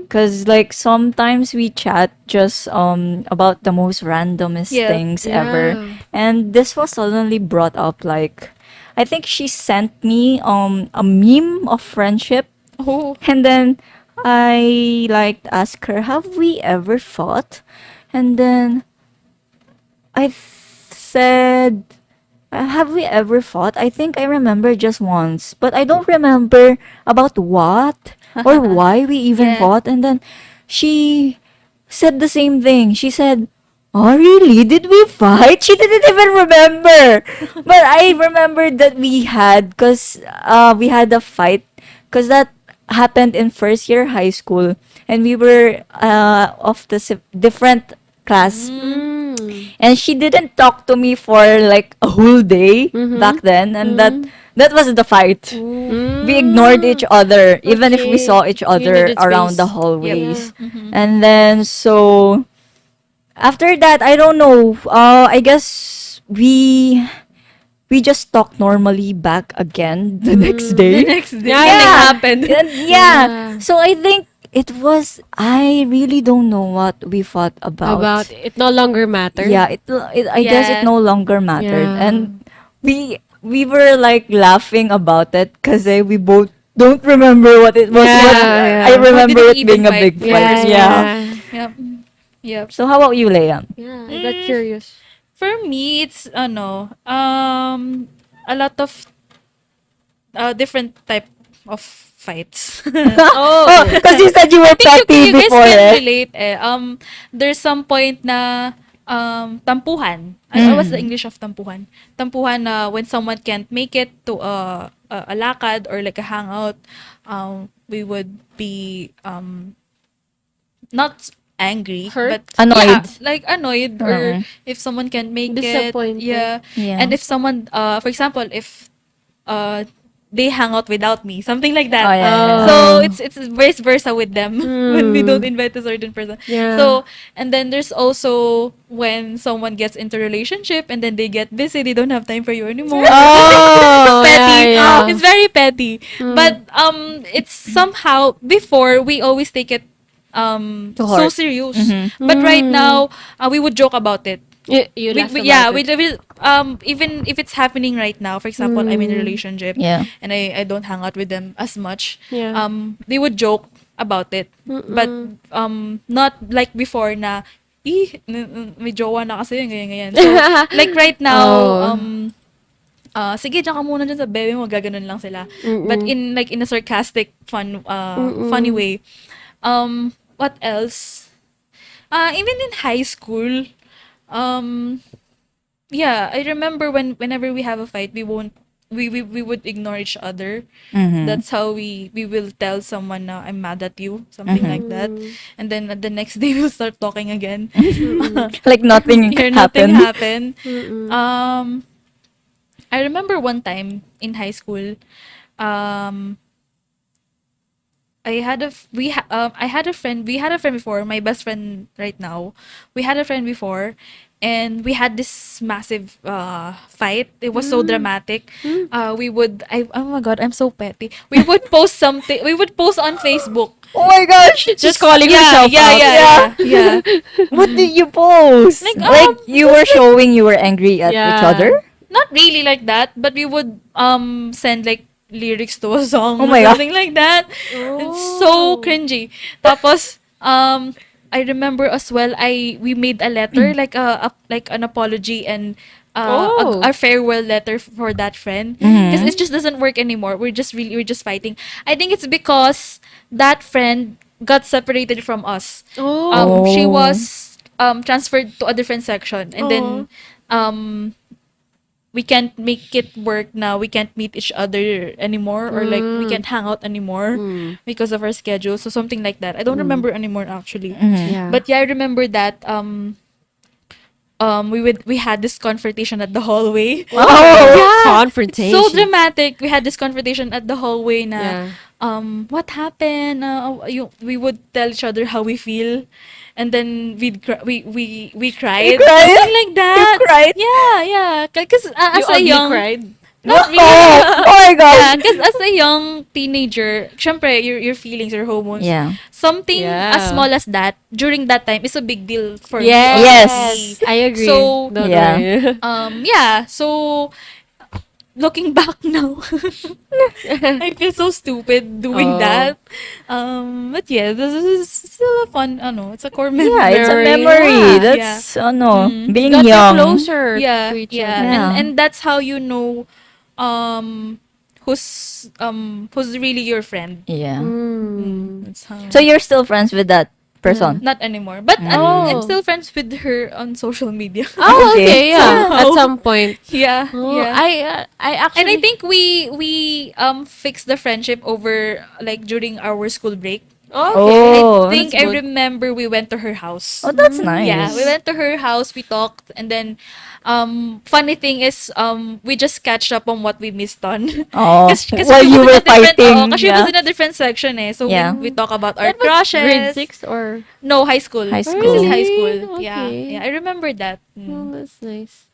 S3: Cause like sometimes we chat just about the most randomest
S1: Yeah.
S3: things
S2: Yeah.
S3: ever, and this was suddenly brought up. Like, I think she sent me a meme of friendship,
S1: Oh.
S3: and then I like asked her, "Have we ever fought?" And then I said, have we ever fought? I think I remember just once, but I don't remember about what or why we even
S1: Yeah.
S3: fought. And then she said the same thing. She said, "Oh, really? Did we fight?" She didn't even remember. But I remembered that we had a fight because that happened in first year high school, and we were of the different class,
S2: Mm.
S3: and she didn't talk to me for like a whole day back then, and that was the fight. We ignored each other even if we
S2: Okay.
S3: saw each
S2: You
S3: other
S2: needed
S3: around the
S2: space.
S3: hallways.
S2: Yeah.
S3: And then so after that, I don't know, I guess we just talked normally back again the next
S1: The
S3: day.
S1: next day,
S2: Yeah,
S1: something
S3: Yeah.
S1: happened.
S3: And
S2: Yeah.
S3: so I think I really don't know what we fought
S2: About it no longer mattered.
S3: yeah, I guess it
S1: Yeah.
S3: no longer mattered.
S2: Yeah.
S3: And we were like laughing about it because we both don't remember what it was.
S2: Yeah,
S3: But
S2: yeah.
S3: I
S1: What did
S3: remember
S1: we
S3: it being
S1: even
S3: a
S1: fight
S3: big
S1: in
S2: Yeah,
S1: the
S3: fight.
S1: first
S3: Yeah.
S1: place?
S2: yeah.
S1: Yep. Yep.
S3: So how about you, Leia?
S2: Yeah, I got curious.
S1: For me, it's a lot of different type of fights.
S3: Oh, because you said you were
S1: I think
S3: petty
S1: you guys
S3: before,
S1: can
S3: eh?
S1: relate eh. There's some point na tampuhan. What's the English of tampuhan? Tampuhan na when someone can't make it to a lakad or like a hangout, we would be not angry,
S2: Hurt?
S1: but yeah,
S3: Annoyed.
S1: like annoyed, or
S3: Oo.
S1: if someone can't make it,
S2: Disappointed.
S1: yeah.
S3: Yeah.
S1: And if someone, for example, if uh they hang out without me, something like that.
S3: Oh, yeah, yeah.
S1: So
S2: Oh.
S1: it's vice versa with them when we don't invite a certain person.
S2: Yeah.
S1: So and then there's also when someone gets into relationship and then they get busy, they don't have time for you anymore.
S2: Oh,
S1: Petty.
S2: yeah, yeah.
S1: It's very petty. But it's somehow before we always take it
S3: To
S1: so
S3: heart.
S1: serious. But right now we would joke about it.
S2: You laugh about
S1: Yeah,
S2: it.
S1: even if it's happening right now, for example, I'm in a relationship
S3: Yeah.
S1: and I don't hang out with them as much.
S2: Yeah.
S1: They would joke about it. But not like before na may jowa na kasi ganyan ganyan. So like right now,
S2: Oh.
S1: sige, diyan ka muna dyan sa bebe mo, gaganon lang sila. But in a sarcastic, funny way. What else? Even in high school, yeah, I remember whenever we have a fight, we would ignore each other. That's how we will tell someone na I'm mad at you, something like that. And then the next day we'll start talking again.
S3: Like nothing
S1: Here nothing
S3: happened.
S1: happened. I remember one time in high school, um, I had a friend. We had a friend before. My best friend right now. We had a friend before, and we had this massive fight. It was so dramatic. Oh my god, I'm so petty. We would post something. We would post on Facebook.
S3: Oh my gosh!
S2: Just calling
S1: yeah,
S2: herself
S1: yeah,
S2: out.
S1: yeah, yeah,
S3: What did you post?
S1: Like,
S3: Like you were showing you were angry at
S2: Yeah.
S3: each other?
S1: Not really like that, but we would send like lyrics to a song
S3: Oh
S1: or
S3: my God.
S1: something like that. It's so cringy. Tapos I remember as well we made a letter like like an apology and
S2: Oh.
S1: a farewell letter for that friend because it just doesn't work anymore. We're just fighting. I think it's because that friend got separated from us. She
S3: Oh.
S1: was transferred to a different section, and then we can't make it work now. We can't meet each other anymore, or like we can't hang out anymore because of our schedule. So something like that. I don't remember anymore actually.
S2: Yeah.
S1: But yeah, I remember that we had this confrontation at the hallway.
S2: Oh,
S1: Yeah.
S2: confrontation.
S1: So dramatic. We had this confrontation at the hallway na
S2: Yeah.
S1: what happened? We would tell each other how we feel. And then we cried.
S3: cried?
S1: Something like that.
S3: You cried?
S1: Yeah, yeah. Because
S2: You
S1: as a
S2: ugly
S1: young
S2: cried.
S1: not really.
S3: Oh my gosh!
S1: Yeah, because as a young teenager, syempre, your feelings, your hormones,
S3: Yeah.
S1: something
S2: Yeah.
S1: as small as that, during that time, is a big deal for
S2: Yes.
S3: Yes.
S1: me.
S2: I agree.
S1: So,
S2: Don't
S3: Yeah.
S2: worry.
S1: yeah, so looking back now, I feel so stupid doing
S2: Oh.
S1: that. But yeah, this is still a fun, it's a core memory.
S3: Yeah, it's a
S2: Memory.
S3: memory.
S1: Yeah.
S3: That's being
S2: Got you
S3: young.
S2: closer
S1: Yeah,
S2: to each
S1: yeah,
S2: other.
S3: Yeah.
S1: and that's how you know, who's really your friend.
S3: Yeah.
S1: That's how.
S3: So you're still friends with that person?
S1: Not anymore, but I'm
S2: Oh.
S1: still friends with her on social media.
S2: Oh,
S3: Okay.
S2: okay, yeah.
S1: Somehow.
S2: At some point.
S1: Yeah,
S2: Oh,
S1: yeah.
S2: I actually
S1: And I think we fixed the friendship over like during our school break.
S2: okay.
S3: Oh,
S1: I think
S2: that's
S1: I
S2: good.
S1: remember we went to her house.
S3: Oh, that's nice.
S1: Yeah, we went to her house, we talked, and then funny thing is we just catched up on what we missed on.
S3: Oh,
S1: Kasi
S3: while
S1: she
S3: you
S1: was in
S3: were
S1: a different,
S3: fighting.
S1: kasi she
S3: Yeah.
S1: was in a different section eh. So
S3: Yeah.
S1: we talk about our
S2: That was
S1: crushes.
S2: grade 6 or
S1: No, high school.
S3: High
S1: This
S3: school.
S1: is high school.
S2: Really?
S1: Yeah.
S2: Okay.
S1: Yeah, I remember that.
S2: oh, that's nice.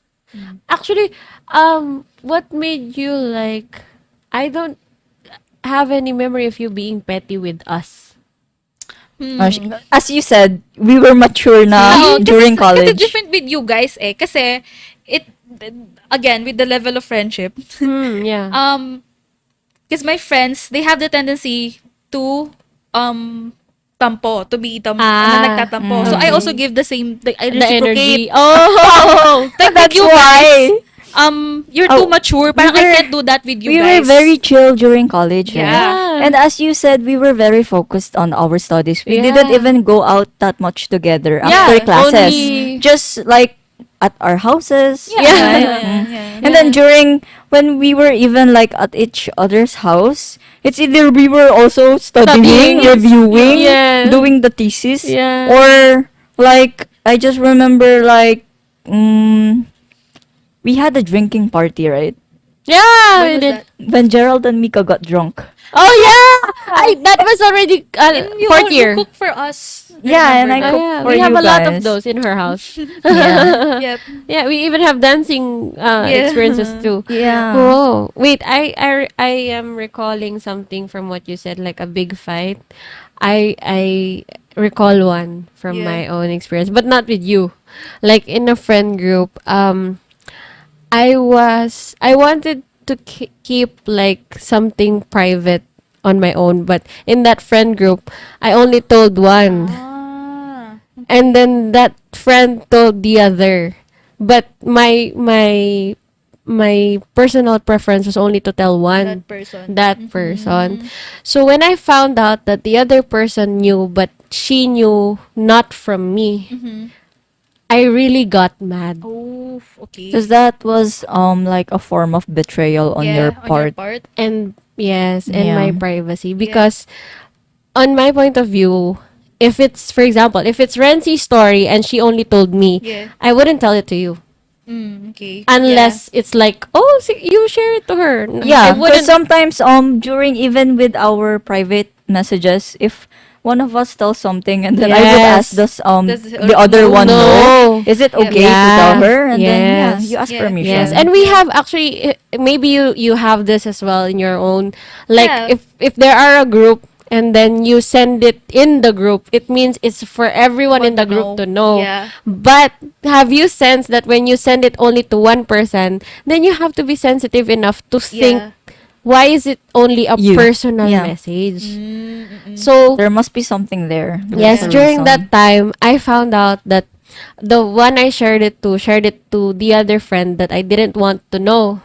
S2: Actually, what made you like I don't have any memory of you being petty with us.
S3: As you said, we were mature na
S1: Oo,
S3: during
S1: Kasi
S3: college.
S1: different with you guys eh. Kasi, it, again, with the level of friendship,
S2: Yeah.
S1: because my friends, they have the tendency to, tampo, to be nagtatampo. So, I also give the same, like, I
S2: the
S1: reciprocate.
S2: energy. Oh.
S1: Like, with
S3: That's
S1: you
S3: why.
S1: guys, you're too
S3: Oh,
S1: mature. Parang
S3: we
S1: I
S3: were-
S1: can't do that with you
S3: We
S1: guys.
S3: were very chill during college, right?
S1: Yeah.
S3: And as you said, we were very focused on our studies. We
S2: Yeah.
S3: didn't even go out that much together
S2: Yeah,
S3: after classes.
S2: only-
S3: Just like at our houses.
S1: Yeah.
S3: right?
S1: Yeah, yeah.
S3: And then when we were even like at each other's house, it's either we were also studying,
S2: Studying, yes.
S3: reviewing,
S2: Yeah.
S3: doing the thesis,
S2: Yeah.
S3: or like I just remember like we had a drinking party, right?
S2: Yeah,
S1: When
S2: we
S1: was
S2: did.
S1: that?
S3: When Gerald and Mika got drunk.
S2: Oh yeah. That was already
S1: You
S2: fourth year.
S1: cook for us.
S3: Yeah, and I
S1: remember
S2: Oh,
S3: cooked
S2: yeah.
S3: for
S2: We have
S3: you
S2: a lot of
S3: guys.
S2: those in her house.
S3: Yeah.
S1: that. Yep.
S2: Yeah, we even have dancing experiences too.
S3: Yeah.
S2: Oh, wait, I am recalling something from what you said, like a big fight. I recall one from
S1: Yeah.
S2: my own experience, but not with you. Like in a friend group, I wanted to keep like something private on my own, but in that friend group, I only told one.
S1: Ah.
S2: And then that friend told the other. But my personal preference was only to tell one.
S1: That person.
S2: That person. So when I found out that the other person knew, but she knew not from me, I really got mad.
S1: Oh, okay.
S3: Because that was like a form of betrayal on your
S1: On
S3: part.
S1: your part.
S2: And yes, and my
S3: Yeah.
S2: privacy. Because on my point of view, if it's, for example, if it's Renzi's story and she only told me,
S1: Yeah.
S2: I wouldn't tell it to you.
S1: Okay.
S2: Unless it's like, oh, you share it to her.
S3: Yeah,
S2: I
S3: because
S2: wouldn't.
S3: sometimes during even with our private messages, if one of us tells something and then I would ask
S2: Yes.
S1: Does
S3: the other
S1: no,
S3: one
S2: no.
S3: know, is it okay to tell
S2: Yeah.
S3: her? And then
S2: Yes.
S3: you ask
S1: Yeah.
S3: permission.
S2: Yes, and we have actually maybe you have this as well in your own. Like
S1: Yeah.
S2: if there are a group and then you send it in the group, it means it's for everyone in the group to know.
S1: Yeah.
S2: But have you sensed that when you send it only to one person, then you have to be sensitive enough to think,
S1: Yeah.
S2: why is it only a
S3: You.
S2: personal
S3: Yeah.
S2: message?
S1: Mm-mm.
S2: So
S3: There must be something there.
S2: yes,
S3: There's a
S2: during
S3: reason.
S2: that time, I found out that the one I shared it to the other friend that I didn't want to know.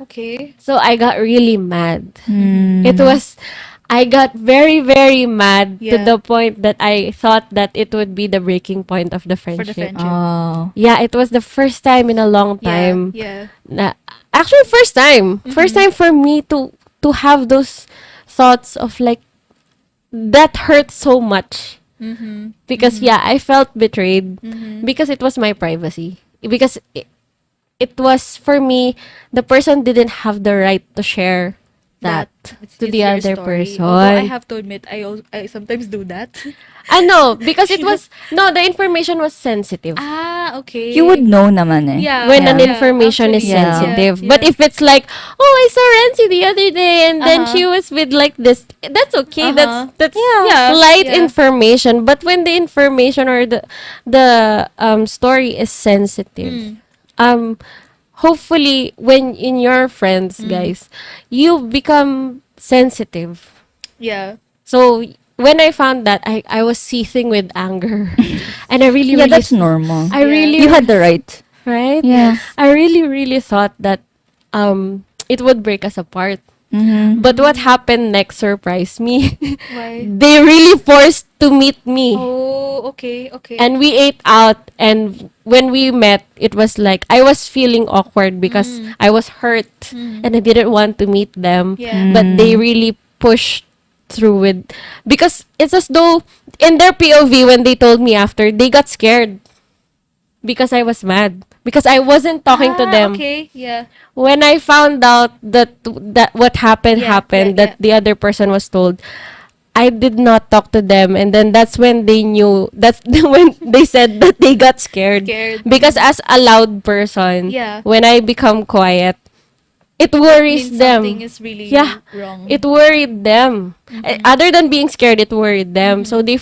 S1: Okay.
S2: So I got really mad.
S3: Hmm.
S2: It was, I got very, very mad to
S1: Yeah.
S2: the point that I thought that it would be the breaking point of the
S1: For the
S2: friendship.
S1: friendship.
S3: Oh.
S2: Yeah, it was the first time in a long time.
S1: Yeah.
S2: Actually, first time. First time for me to have those thoughts of like, that hurt so much.
S1: Mm-hmm.
S2: Because yeah, I felt betrayed
S1: Mm-hmm.
S2: because it was my privacy. Because it was for me, the person didn't have the right to share that
S1: It's-
S2: to
S1: it's
S2: the
S1: your
S2: other
S1: story.
S2: person.
S1: Although I have to admit, I sometimes do that.
S2: I know because it was no, the information was sensitive.
S1: Okay.
S3: You would know naman eh.
S1: Yeah.
S2: When an
S3: Yeah.
S2: information is
S3: actually, yeah.
S2: sensitive.
S1: Yeah,
S2: But
S1: yeah.
S2: if it's like, oh, I saw Renzi the other day and then
S1: Uh-huh.
S2: she was with like this, that's okay.
S1: Uh-huh.
S2: That's
S1: Yeah,
S2: light
S1: yeah.
S2: information. But when the information or the story is sensitive,
S1: Mm.
S2: hopefully when in your friends, guys, you become sensitive.
S1: Yeah.
S2: So when I found that, I was seething with anger, and I really
S3: Yeah,
S2: really
S3: that's normal.
S2: I
S1: Yeah.
S2: really
S3: You had the right.
S2: right.
S3: Yeah.
S2: I really really thought that it would break us apart.
S3: Mm-hmm.
S2: But what happened next surprised me.
S1: Why?
S2: They really forced to meet me.
S1: Oh, okay, okay.
S2: And we ate out, and when we met, it was like I was feeling awkward because I was hurt and I didn't want to meet them.
S1: Yeah.
S2: But they really pushed through with, because it's as though in their POV when they told me after, they got scared because I was mad because I wasn't talking to them.
S1: Okay, yeah.
S2: When I found out that what happened
S1: Yeah,
S2: happened,
S1: yeah,
S2: that the other person was told, I did not talk to them, and then that's when they knew. That's when they said that they got scared.
S1: Scared.
S2: Because as a loud person,
S1: Yeah.
S2: when I become quiet, it worries
S1: Means
S2: them.
S1: something is really
S2: Yeah.
S1: wrong.
S2: It worried them. Other than being scared, it worried them. So they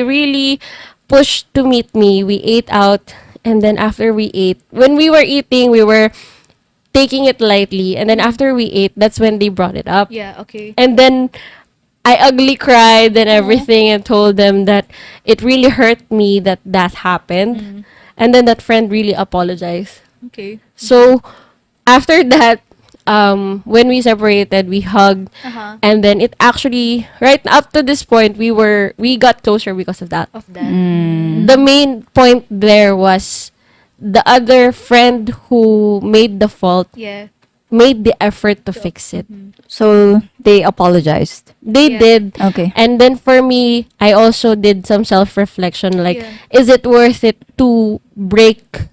S2: really pushed to meet me. We ate out, and then after we ate, when we were eating, we were taking it lightly, and then after we ate, that's when they brought it up.
S1: Yeah, okay.
S2: And then I ugly cried and everything and told them that it really hurt me that that happened. And then that friend really apologized.
S1: Okay.
S2: So after that, when we separated, we hugged,
S1: Uh-huh.
S2: and then it actually right up to this point we got closer because of that.
S1: Of that.
S2: The main point there was the other friend who made the fault
S1: Yeah.
S2: made the effort to fix it.
S3: So they apologized.
S2: They
S1: Yeah.
S2: did.
S3: Okay.
S2: And then for me, I also did some self-reflection, like,
S1: Yeah.
S2: is it worth it to break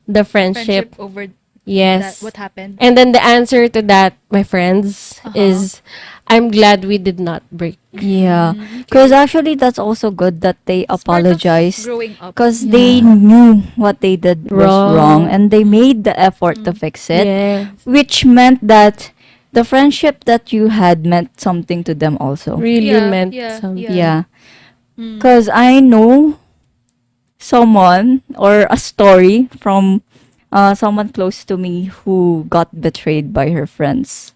S2: the friendship?
S1: Friendship over
S2: Yes.
S1: that. What happened?
S2: And then the answer to that, my friends,
S1: Uh-huh.
S2: is I'm glad we did not break.
S3: Yeah. Because actually, that's also good that they
S1: It's part of
S3: apologized.
S1: growing up.
S3: Because they knew what they did was
S2: Wrong.
S3: wrong and they made the effort to fix it.
S2: Yeah.
S3: Which meant that the friendship that you had meant something to them also.
S2: Really
S1: Yeah,
S2: meant
S1: yeah,
S2: something.
S3: Yeah.
S1: Mm.
S3: Because I know someone or a story from someone close to me who got betrayed by her friends.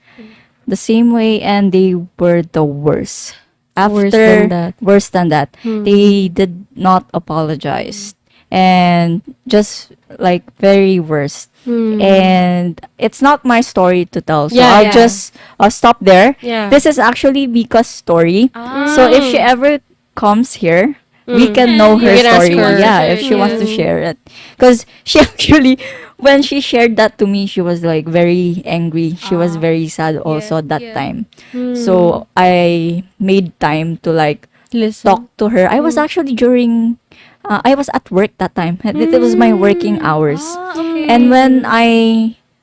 S3: The same way, and they were the worst.
S2: Worse
S3: After
S2: than that.
S3: worse than that, they did not apologize, and just like very worst. And it's not my story to tell, so
S2: Yeah,
S3: I'll
S2: yeah.
S3: just stop there.
S2: Yeah.
S3: This is actually Mika's story.
S1: Ah.
S3: So if she ever comes here, we can know her
S2: You can ask
S3: story.
S2: her.
S3: Yeah,
S1: Share
S3: if
S1: it,
S3: she wants to
S2: yeah.
S3: share it. Because she actually, when she shared that to me, she was like very angry. She was very sad also at that
S1: yeah.
S3: time. So I made time to like
S2: Listen.
S3: talk to her. I was actually during, I was at work that time. It was my working hours.
S1: Ah, okay.
S3: And when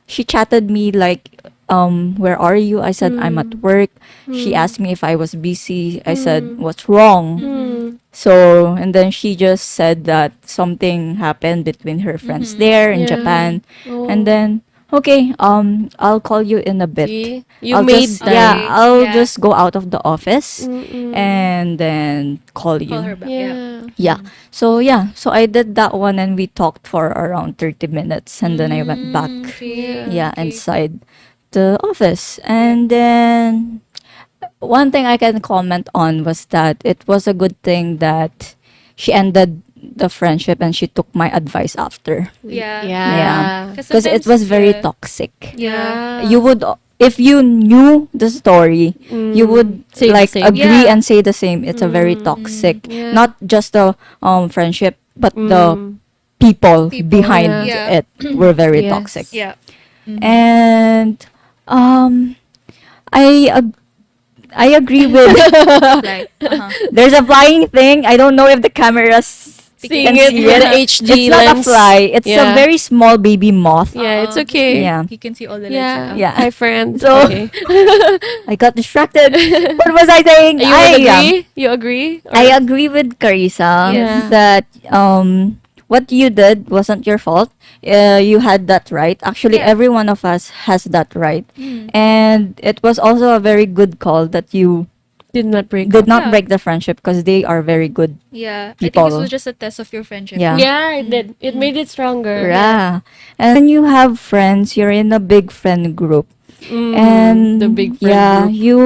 S3: she chatted me like, where are you? I said, I'm at work. She asked me if I was busy. I said, what's wrong? So, and then she just said that something happened between her friends there in
S2: Yeah.
S3: Japan.
S2: Oh.
S3: And then, okay, I'll call you in a bit.
S2: See? You
S3: I'll
S2: made
S3: just,
S2: time.
S3: yeah, I'll
S1: Yeah.
S3: just go out of the office
S2: Mm-mm.
S3: and then call you.
S1: Call her back. Yeah.
S2: Yeah.
S3: Yeah. So I did that one and we talked for around 30 minutes and then I went back.
S1: Okay.
S3: Yeah,
S1: Okay.
S3: inside the office. And then one thing I can comment on was that it was a good thing that she ended the friendship and she took my advice after.
S1: Yeah.
S3: Yeah.
S1: 'Cause
S3: Because it
S1: sometimes,
S3: was very
S1: yeah.
S3: toxic.
S1: Yeah.
S3: You would, if you knew the story, you would
S2: Say the
S3: like
S2: same.
S3: agree
S1: Yeah.
S3: and say the same. It's a very toxic,
S2: Yeah.
S3: not just the friendship, but
S2: Mm.
S3: the people,
S1: People,
S3: behind
S1: yeah.
S3: it were very
S2: Yes.
S3: toxic.
S1: Yeah.
S3: And I ag- I agree with.
S1: Like,
S3: There's a flying thing. I don't know if the cameras
S2: Seeing
S3: can
S2: it
S3: see
S2: with
S3: it.
S2: HD
S3: It's not a
S2: lens.
S3: fly. It's a
S2: Yeah.
S3: very small baby moth.
S2: Yeah, it's okay.
S3: Yeah.
S1: you can see all the
S2: Yeah.
S1: lights.
S3: Yeah.
S2: Hi, friend.
S3: So-
S2: okay.
S3: I got distracted. What was I saying?
S2: You would agree? You agree? Or-
S3: I agree with Carissa
S2: Yes.
S3: that what you did wasn't your fault. You had that right. Actually,
S1: Yeah.
S3: every one of us has that right. And it was also a very good call that you
S2: Did not break
S3: did
S2: up.
S3: not
S1: Yeah.
S3: break the friendship because they are very good.
S1: Yeah. I think
S3: People.
S1: this was just a test of your friendship.
S3: Yeah.
S2: Yeah, it did. It made it stronger.
S3: Yeah. And when you have friends, you're in a big friend group. And
S2: the big friend
S3: yeah,
S2: group.
S3: you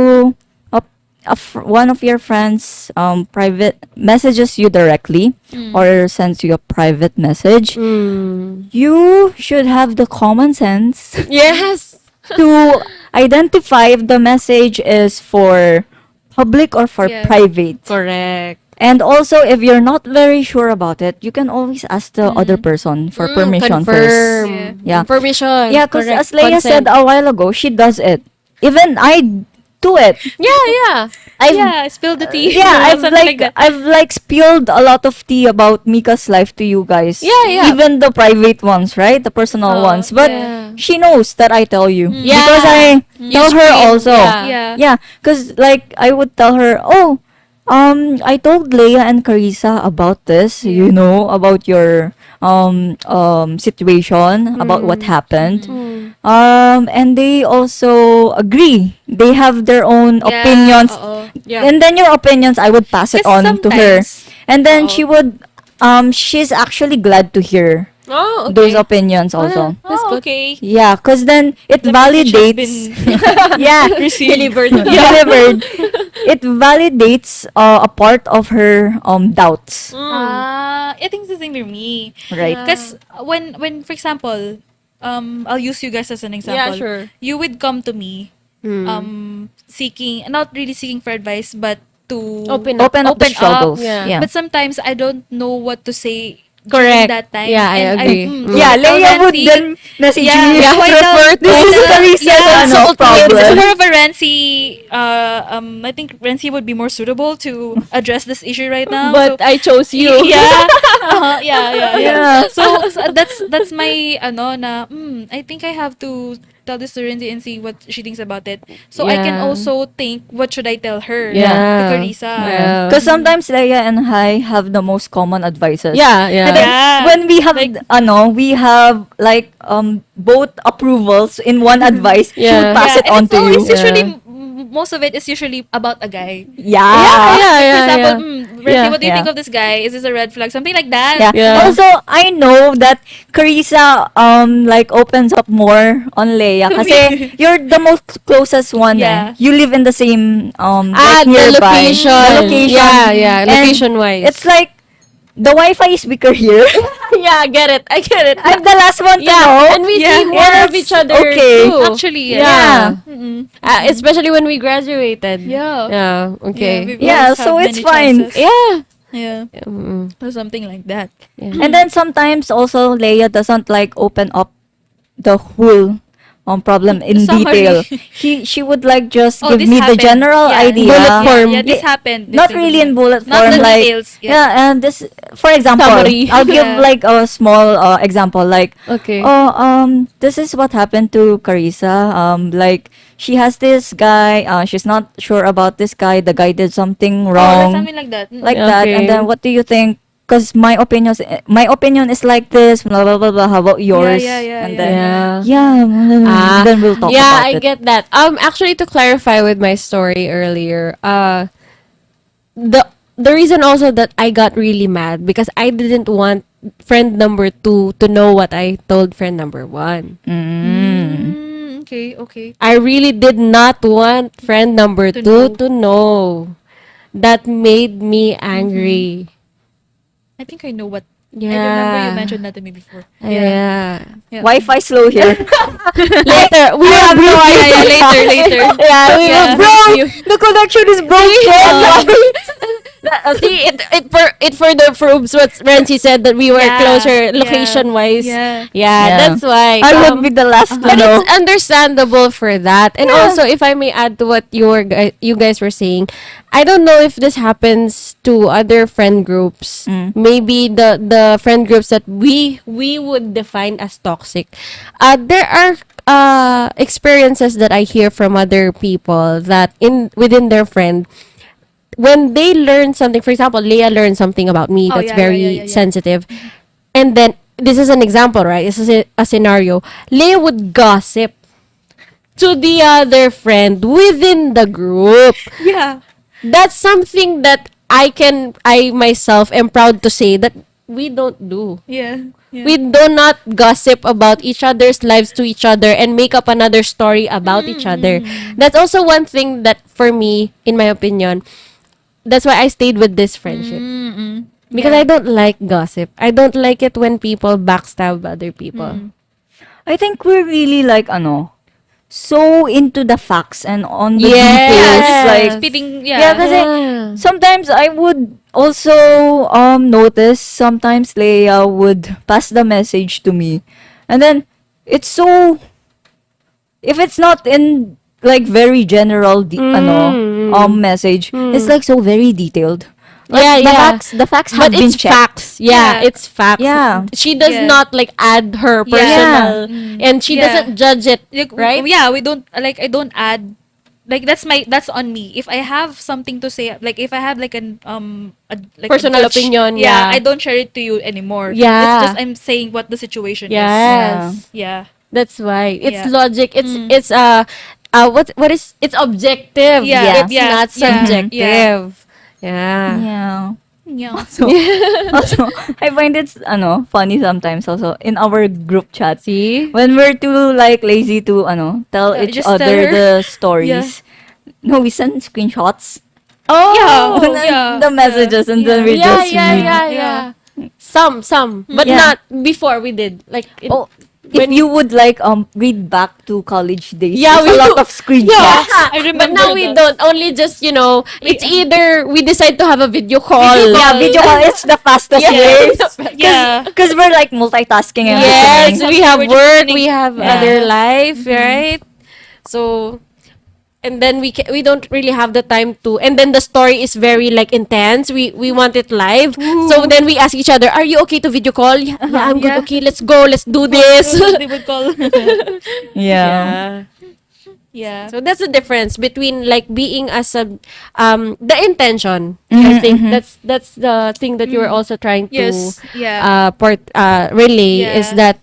S3: one of your friends private messages you directly or sends you a private message. You should have the common sense
S2: Yes.
S3: to identify if the message is for public or for
S1: Yeah.
S3: private.
S2: Correct.
S3: And also, if you're not very sure about it, you can always ask the other person for permission first.
S2: Confirm.
S3: Yeah.
S2: Permission.
S3: Yeah, because
S2: Correct.
S3: as Leia said
S2: Consent.
S3: a while ago, she does it. Even I do it.
S2: Yeah, yeah.
S1: Yeah, spill the tea.
S3: Yeah, I've
S1: Something
S3: like,
S1: that.
S3: I've like spilled a lot of tea about Mika's life to you guys.
S2: Yeah, yeah.
S3: Even the private ones, right? The personal
S1: Oh,
S3: ones. But
S2: yeah.
S3: she knows that I tell you.
S2: Yeah.
S3: Because I tell her
S2: scream,
S3: also.
S2: yeah.
S1: Yeah.
S3: Yeah, because like I would tell her, oh, I told Leia and Carissa about this, you know, about your situation, about what happened. And they also agree. They have their own
S1: Yeah,
S3: opinions.
S1: oo.
S2: Yeah.
S3: And then your opinions, I would pass it
S1: 'Cause
S3: on to her.
S1: sometimes,
S3: And then
S1: oo.
S3: she would, she's actually glad to hear
S2: Oh, okay.
S3: those opinions also.
S1: That's
S2: Oh,
S1: good.
S2: okay.
S3: Yeah, because then it
S1: The message has
S3: validates.
S1: been
S3: Yeah,
S2: Delivered.
S3: delivered. It validates a part of her doubts,
S1: I think it's the same for me.
S3: right?
S1: Because when for example, I'll use you guys as an example.
S2: Yeah, sure.
S1: You would come to me, seeking, not really seeking for advice, but to
S2: Open up.
S3: Open up the
S1: Open up.
S3: struggles.
S2: Yeah.
S3: Yeah.
S1: But sometimes I don't know what to say
S2: Correct.
S1: during that time.
S2: Yeah, I
S1: And
S2: agree.
S3: Yeah,
S1: tell
S3: Leia would
S1: Nancy-
S3: then message
S1: Yeah,
S3: me.
S1: yeah, why
S2: refer
S1: the-
S2: to-
S3: This is
S1: the-
S3: Carissa's
S1: yeah,
S3: ano,
S1: It's
S3: problem.
S1: more of a Renzi. I think Renzi would be more suitable to address this issue right now.
S2: But I chose you.
S1: Yeah. Yeah.
S3: Yeah.
S1: So that's my I think I have to tell this to Renzi and see what she thinks about it. So I can
S2: Yeah.
S1: also think, what should I tell her?
S2: Yeah.
S1: To Carissa.
S2: Yeah.
S3: Because sometimes Leia and I have the most common advices.
S2: Yeah, yeah.
S3: And then
S1: Yeah.
S3: when we have
S1: Like-
S3: we have like both approvals in one advice, she
S2: Yeah.
S3: would pass it
S1: and
S3: on
S1: it's
S3: to you.
S1: always usually most of it is usually about a guy.
S3: Yeah.
S1: For example, Renzi,
S2: Yeah.
S1: what do you
S3: Yeah.
S1: think of this guy? Is this a red flag? Something like that.
S3: Yeah.
S2: Yeah.
S3: Also, I know that Carissa like opens up more on Leia kasi you're the most closest one.
S1: Yeah.
S3: You live in the same
S2: Ah,
S3: like
S2: the
S3: nearby.
S2: location.
S3: The location.
S2: Yeah, yeah.
S3: And
S2: Location-wise.
S3: It's like the Wi-Fi is weaker here.
S2: yeah, I get it. I get it.
S3: I'm the last one to
S2: yeah,
S3: know.
S2: and we
S1: Yeah.
S2: see more of
S3: Yes,
S2: each other
S3: okay.
S2: too.
S1: Actually,
S2: Yeah.
S1: Mm-mm.
S2: Especially when we graduated.
S1: Yeah.
S2: Yeah, okay.
S1: we've
S3: Yeah,
S1: always
S3: so
S1: had
S3: it's
S1: many
S3: fine.
S1: chances.
S2: Yeah.
S1: Yeah.
S2: Mm,
S1: Or something like that.
S2: yeah.
S3: And then sometimes also Leia doesn't like open up the whole problem in
S1: Summary.
S3: detail. She would like just
S1: Oh,
S3: give
S1: this
S3: me the
S1: happened.
S3: general
S1: Yeah.
S3: idea.
S2: Bullet form.
S1: Yeah, this
S3: Yeah,
S1: happened. This
S3: Not
S1: happened.
S3: really in bullet
S1: Not
S3: form,
S1: the
S3: like
S1: details.
S3: yeah. And this, for example,
S2: Summary.
S3: I'll give
S1: Yeah.
S3: like a small example, like
S2: Okay.
S3: oh this is what happened to Carissa. Like she has this guy. She's not sure about this guy. The guy did something
S1: Oh, like
S3: wrong,
S1: something like that.
S3: like that. And
S2: Okay.
S3: then what do you think? Because my opinion is like this. Blah blah blah blah. How about yours?
S1: yeah,
S3: And
S1: yeah.
S3: then
S2: Yeah.
S3: then we'll talk
S2: yeah,
S3: about
S2: I
S3: it.
S2: get that. Actually, to clarify with my story earlier, the reason also that I got really mad because I didn't want friend number 2 to know what I told friend number 1.
S1: Okay.
S2: I really did not want friend number
S1: To
S2: 2
S1: know.
S2: to know. That made me angry.
S1: I think I know what.
S2: Yeah.
S1: I remember you mentioned that to me before.
S2: Yeah.
S1: Yeah.
S3: Wi-Fi slow here.
S2: Later, we will brief you.
S1: Later.
S2: Yeah, we will
S1: Yeah.
S2: brief you.
S3: The connection is broken.
S2: See, it further proves what Renzi said that we were
S1: Yeah,
S2: closer
S1: yeah,
S2: location-wise.
S1: yeah.
S3: Yeah.
S2: That's why.
S3: I would be the last to
S2: But
S3: know.
S2: it's understandable for that. And also, if I may add to what you guys were saying, I don't know if this happens to other friend groups. Maybe the friend groups that we would define as toxic. There are experiences that I hear from other people that within their friend, when they learn something, for example, Leah learned something about me
S1: Oh,
S2: that's
S1: yeah,
S2: very
S1: yeah.
S2: sensitive. And then, this is an example, right? This is a scenario. Leah would gossip to the other friend within the group.
S1: Yeah.
S2: that's something that I myself am proud to say that we don't do.
S1: Yeah. Yeah.
S2: We do not gossip about each other's lives to each other and make up another story about each other. That's also one thing that, for me, in my opinion, that's why I stayed with this friendship. Because I don't like gossip. I don't like it when people backstab other people.
S3: I think we're really like so into the facts and on the
S2: Yes.
S3: details. Like
S1: Speeding,
S3: yeah, kasi sometimes I would also notice sometimes Leia would pass the message to me, and then it's so, if it's not in like very general message, it's like so very detailed. Like,
S2: Yeah, yeah.
S3: The facts have
S2: But
S3: been
S2: it's
S3: checked.
S2: facts. Yeah,
S1: Yeah.
S2: it's facts.
S3: Yeah.
S2: She does
S1: Yeah.
S2: not like add her personal, and she
S1: Yeah.
S2: doesn't judge it,
S1: Like,
S2: right?
S1: Yeah, we don't like. I don't add. Like that's on me. If I have something to say, like if I have like like
S2: Personal opinion, yeah.
S1: I don't share it to you anymore.
S2: Yeah.
S1: It's just I'm saying what the situation
S2: Yes.
S1: is. Yeah.
S2: That's why. It's
S1: Yeah.
S2: logic. It's what is it's objective.
S1: Yeah.
S2: It's
S1: Yeah.
S2: not
S1: Yeah.
S2: subjective. Yeah.
S3: Yeah.
S1: Yeah.
S3: So also I find it funny sometimes also in our group chat.
S2: See?
S3: When we're too like lazy to tell each
S1: Just tell
S3: other
S1: her.
S3: the stories. No, we send screenshots.
S2: Oh.
S3: And then
S1: yeah.
S3: the messages and then we
S2: Yeah,
S3: just
S2: yeah,
S3: read.
S2: yeah, yeah. Some, but
S3: Yeah.
S2: not before we did. Like
S3: Oh, if
S2: when
S3: you would like read back to college days,
S2: Yeah,
S3: there's a lot of screenshots.
S2: Yeah,
S1: I
S2: but
S1: remember
S2: now we
S1: that.
S2: don't. Only just it's either we decide to have a video call.
S3: Yeah, video call is the fastest
S2: Yeah.
S3: way.
S1: Yeah.
S3: Because we're like multitasking and
S2: Yes,
S3: listening.
S2: we have
S1: We're just
S2: work,
S1: listening.
S2: we have
S1: Yeah.
S2: other life, right? So, and then we don't really have the time to, and then the story is very like intense. We want it live. So then we ask each other, "Are you okay to video call?" Yeah, I'm good.
S1: Yeah.
S2: Okay, let's go. Let's do this.
S1: They would call.
S3: Yeah.
S1: Yeah.
S2: So that's the difference between like being as a the intention. I think that's the thing that you were also trying to
S1: Yes. Yeah.
S2: relay
S1: Yeah.
S2: is that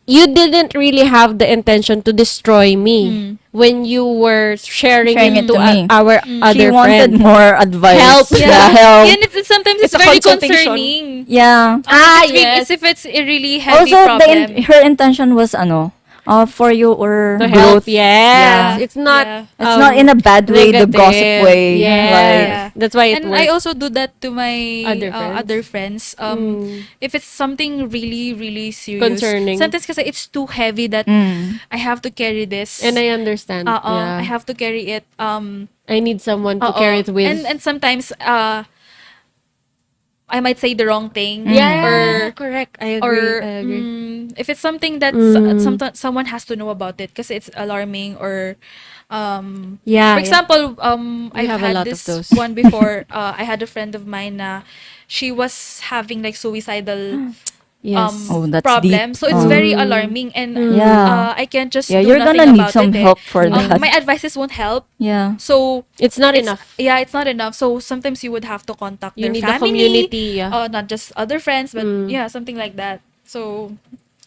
S2: you didn't really have the intention to destroy me when you were sharing
S3: Sharing
S2: it
S3: it
S2: to
S3: to me.
S2: our
S3: She
S2: other
S3: wanted
S2: friend.
S3: more advice.
S2: Help.
S3: Yeah, help.
S1: Yeah, and sometimes it's
S2: It's a
S1: very
S2: consultation.
S1: concerning.
S3: Yeah.
S1: It's if it's a really heavy
S3: Also,
S1: problem.
S3: her intention was for your
S2: To
S3: growth.
S2: help, yes.
S1: Yeah.
S2: It's not
S1: Yeah.
S3: It's not in a bad way, the
S2: negative.
S3: gossip way.
S2: Yes.
S3: Like,
S1: Yeah.
S2: That's why it
S1: And
S2: works.
S1: I also do that to my
S2: Other friends.
S1: other friends. If it's something really, really serious,
S2: Concerning.
S1: sometimes kasi it's too heavy that I have to carry this.
S2: And I understand. Yeah.
S1: I have to carry it.
S2: I need someone to
S1: Oo.
S2: carry it with.
S1: And sometimes I might say the wrong thing.
S2: Yeah,
S1: Or
S2: correct. I agree.
S1: or
S2: I agree.
S1: if it's something that someone has to know about it because it's alarming or
S2: Yeah.
S1: for example
S2: We
S1: I've
S2: have a
S1: had
S2: lot of
S1: this
S2: those.
S1: one before. I had a friend of mine she was having like suicidal
S2: Yes.
S3: Oh, that's
S1: problem,
S3: deep.
S1: so it's very alarming and
S3: Yeah.
S1: I can't just
S3: Yeah,
S1: do
S3: you're
S1: nothing
S3: gonna need
S1: about
S3: some
S1: it,
S3: help for that.
S1: my advices won't help,
S3: Yeah.
S1: so
S2: It's not
S1: it's,
S2: enough.
S1: yeah, it's not enough. So sometimes you would have to contact
S2: You
S1: their
S2: need
S1: family,
S2: the community. Yeah.
S1: not just other friends, but yeah, something like that. So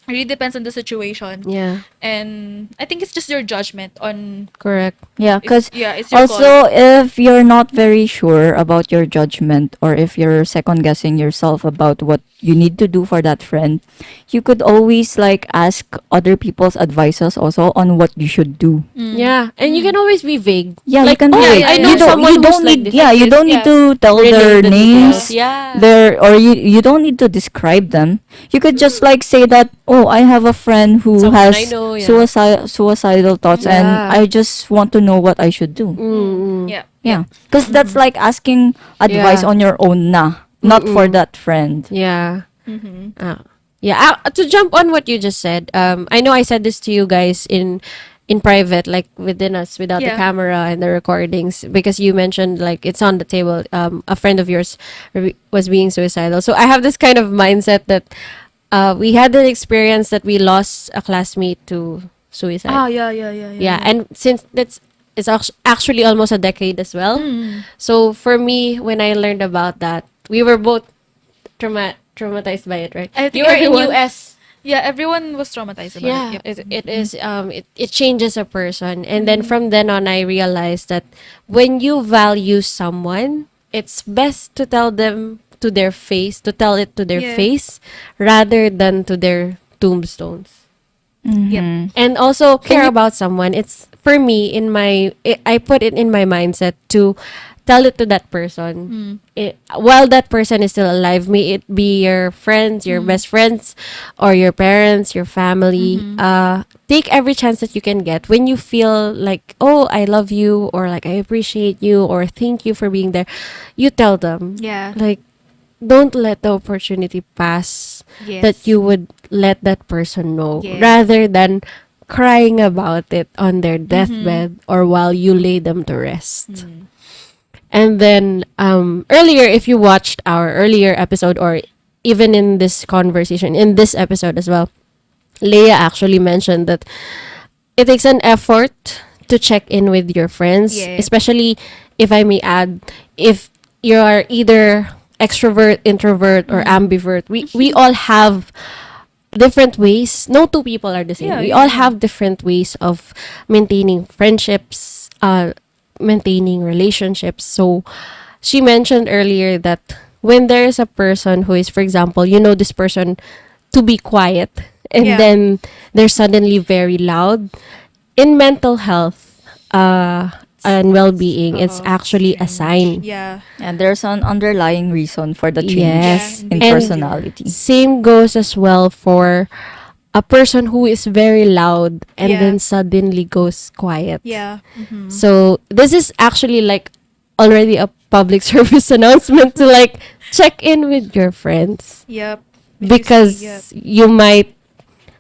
S1: it really depends on the situation,
S2: Yeah.
S1: and I think it's just your judgment on.
S2: Correct.
S3: Yeah, because
S1: It's your
S3: also if you're not very sure about your judgment or if you're second guessing yourself about what you need to do for that friend, you could always like ask other people's advices also on what you should do.
S2: Yeah. And you can always be vague.
S3: Yeah,
S2: like,
S3: you can
S2: oh,
S3: be.
S2: I
S1: yeah,
S2: know
S3: you don't,
S2: someone
S3: you don't
S2: who's like
S3: need.
S2: this.
S3: Yeah,
S2: like
S3: you
S2: this.
S3: don't need to tell
S2: Relay
S3: their
S2: the
S3: names.
S2: details. Yeah.
S3: Or you don't need to describe them. You could just like say that, oh, I have a friend who
S2: Someone
S3: has
S2: I know, yeah.
S3: suicidal thoughts, and
S2: Yeah.
S3: I just want to know what I should do.
S1: Yeah.
S3: Yeah, because that's like asking advice
S2: Yeah.
S3: on your own, not for that friend.
S2: Yeah. Yeah. To jump on what you just said, I know I said this to you guys in private, like within us, without the
S1: Yeah.
S2: camera and the recordings, because you mentioned like it's on the table. A friend of yours was being suicidal, so I have this kind of mindset that we had an experience that we lost a classmate to suicide. Yeah, and since it's actually almost a decade as well. So for me, when I learned about that, we were both traumatized by it, right?
S1: I think
S2: You were in
S1: everyone-
S2: US.
S1: Yeah, everyone was traumatized about
S2: Yeah,
S1: it. Yep.
S2: it is it changes a person. And then from then on I realized that when you value someone, it's best to tell them to their face, to tell it to their
S1: Yeah.
S2: face rather than to their tombstones.
S1: Yep.
S3: Mhm.
S2: And also
S3: Can
S2: care
S3: you
S2: about someone. It's for me in my I put it in my mindset to tell it to that person. While that person is still alive, may it be your friends, your best friends, or your parents, your family. Take every chance that you can get when you feel like, oh, I love you, or like I appreciate you, or thank you for being there. You tell them.
S1: Yeah.
S2: Like, don't let the opportunity pass that
S1: Yes.
S2: you would let that person know
S1: Yeah.
S2: rather than crying about it on their deathbed or while you lay them to rest. And then earlier, if you watched our earlier episode or even in this conversation, in this episode as well, Leia actually mentioned that it takes an effort to check in with your friends,
S1: Yeah.
S2: especially if I may add, if you are either extrovert, introvert, or ambivert. We all have different ways. No two people are the same.
S1: Yeah,
S2: We
S1: yeah,
S2: all
S1: yeah.
S2: have different ways of maintaining friendships, maintaining relationships. So she mentioned earlier that when there is a person who is, for example, you know this person to be quiet and
S1: Yeah.
S2: then they're suddenly very loud, in mental health and well-being, it's actually a sign.
S1: Yeah.
S3: and there's an underlying reason for the
S2: Yes.
S3: change
S1: Yeah,
S3: in
S1: indeed.
S2: And
S3: personality.
S2: same goes as well for a person who is very loud and
S1: Yeah.
S2: then suddenly goes quiet.
S1: Yeah.
S2: So this is actually like already a public service announcement to like check in with your friends
S1: Yep. If you
S2: because
S1: see, yep.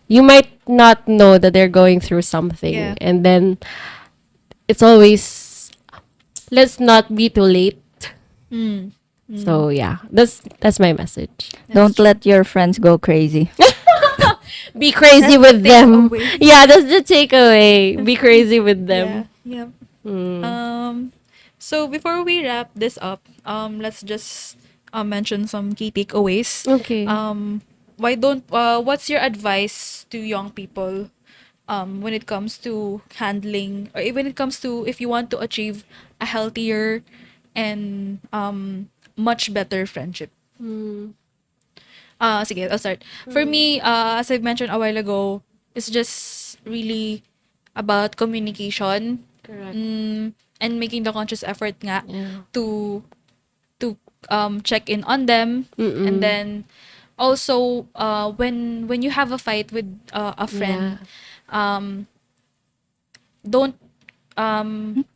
S2: you might not know that they're going through something,
S1: Yeah.
S2: and then it's always, let's not be too late.
S1: Mm.
S2: So yeah, that's my message.
S3: Don't let your friends go crazy.
S2: Be crazy
S1: That's
S2: with
S1: the
S2: them.
S1: takeaway.
S2: Yeah, that's the takeaway. Be crazy with
S1: Yeah.
S2: them.
S1: Yep.
S2: Mm.
S1: So before we wrap this up, let's just mention some key takeaways.
S2: Okay.
S1: Why don't what's your advice to young people when it comes to handling, or even it comes to if you want to achieve a healthier and much better friendship? Sige, I'll start. For me, as I've mentioned a while ago, it's just really about communication.
S2: Correct.
S1: And making the conscious effort nga
S2: Yeah.
S1: to check in on them. And
S2: Mm-mm.
S1: then also when you have a fight with a friend, don't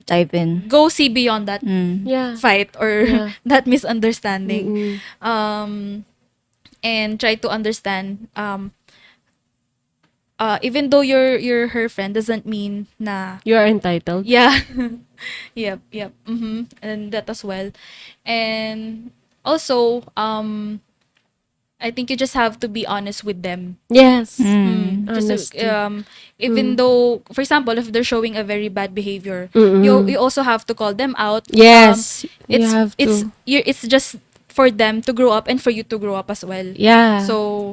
S3: Type in.
S1: go see beyond that
S3: Mm.
S2: Yeah.
S1: fight or
S2: Yeah.
S1: that misunderstanding.
S2: Mm-mm.
S1: And try to understand, even though you're her friend doesn't mean na
S2: You are entitled.
S1: yeah. Yep. And that as well. And also, I think you just have to be honest with them.
S2: Yes.
S1: Just
S2: Honesty.
S1: even though, for example, if they're showing a very bad behavior, you also have to call them out.
S2: Yes. You
S1: It's
S2: have
S1: it's
S2: to.
S1: it's just for them to grow up and for you to grow up as well.
S2: Yeah.
S1: So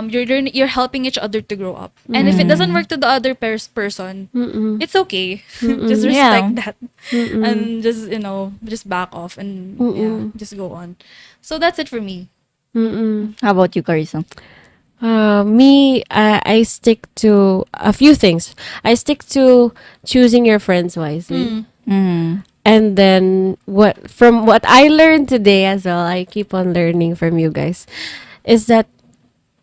S1: you're helping each other to grow up. And if it doesn't work to the other person,
S2: Mm-mm.
S1: it's okay. Just
S3: Yeah.
S1: respect that. And just, just back off and just go on. So that's it for me.
S2: Mm-mm.
S3: How about you, Carissa?
S2: Me, I stick to a few things. I stick to choosing your friends wisely.
S3: Mm.
S2: And then from what I learned today as well, I keep on learning from you guys, is that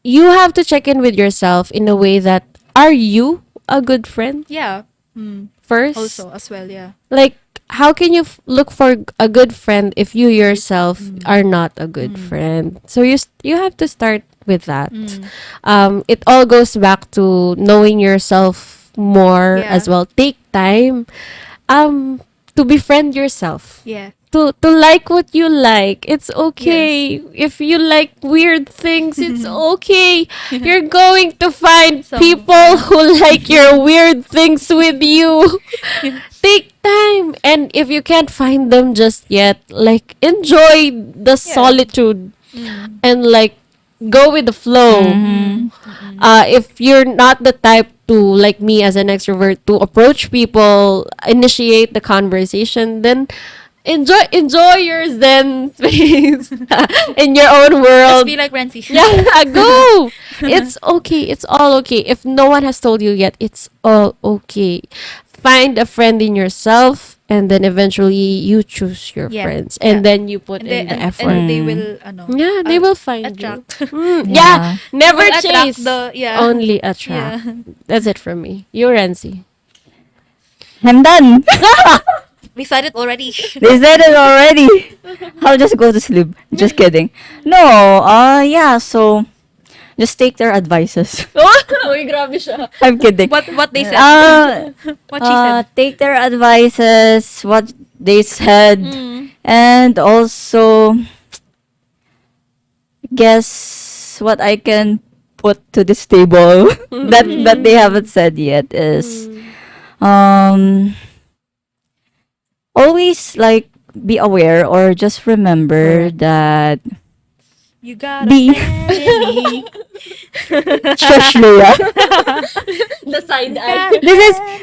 S2: you have to check in with yourself in a way that, are you a good friend
S1: Yeah.
S2: first?
S1: Also as well, yeah.
S2: Like, how can you look for a good friend if you yourself are not a good friend? So you have to start with that. It all goes back to knowing yourself more
S1: Yeah.
S2: as well. Take time to befriend yourself.
S1: Yeah.
S2: To like what you like. It's okay. If you like weird things, it's okay. You're going to find people who like your weird things with you. Take time. And if you can't find them just yet, like, enjoy the solitude and like go with the flow. If you're not the type to, like me as an extrovert, to approach people, initiate the conversation, then enjoy your zen space in your own
S1: Let's
S2: world.
S1: be like Renzi.
S2: Yeah, go. It's okay. It's all okay. If no one has told you yet, it's all okay. Find a friend in yourself, and then eventually you choose your
S1: Yeah,
S2: friends, and
S1: yeah.
S2: then you put
S1: And
S2: in the
S1: and
S2: effort.
S1: they will, ano,
S2: Yeah, they will find
S1: attract.
S2: you. Mm,
S3: Yeah.
S2: yeah, never
S1: Will attract
S2: chase.
S1: the, yeah.
S2: Only attract.
S1: Yeah.
S2: That's it from me. You, Renzi.
S3: I'm done.
S1: We said it already.
S3: They said it already. I'll just go to sleep. Just kidding. No, yeah, so just take their advices.
S2: Uy, grabe siya.
S3: I'm kidding.
S1: What they said. What she said.
S3: Take their advices, what they said, and also guess what I can put to this table that they haven't said yet is um always like be aware or just remember that
S1: You got
S3: Be-
S1: me.
S3: Shush, Leah.
S2: The side eye.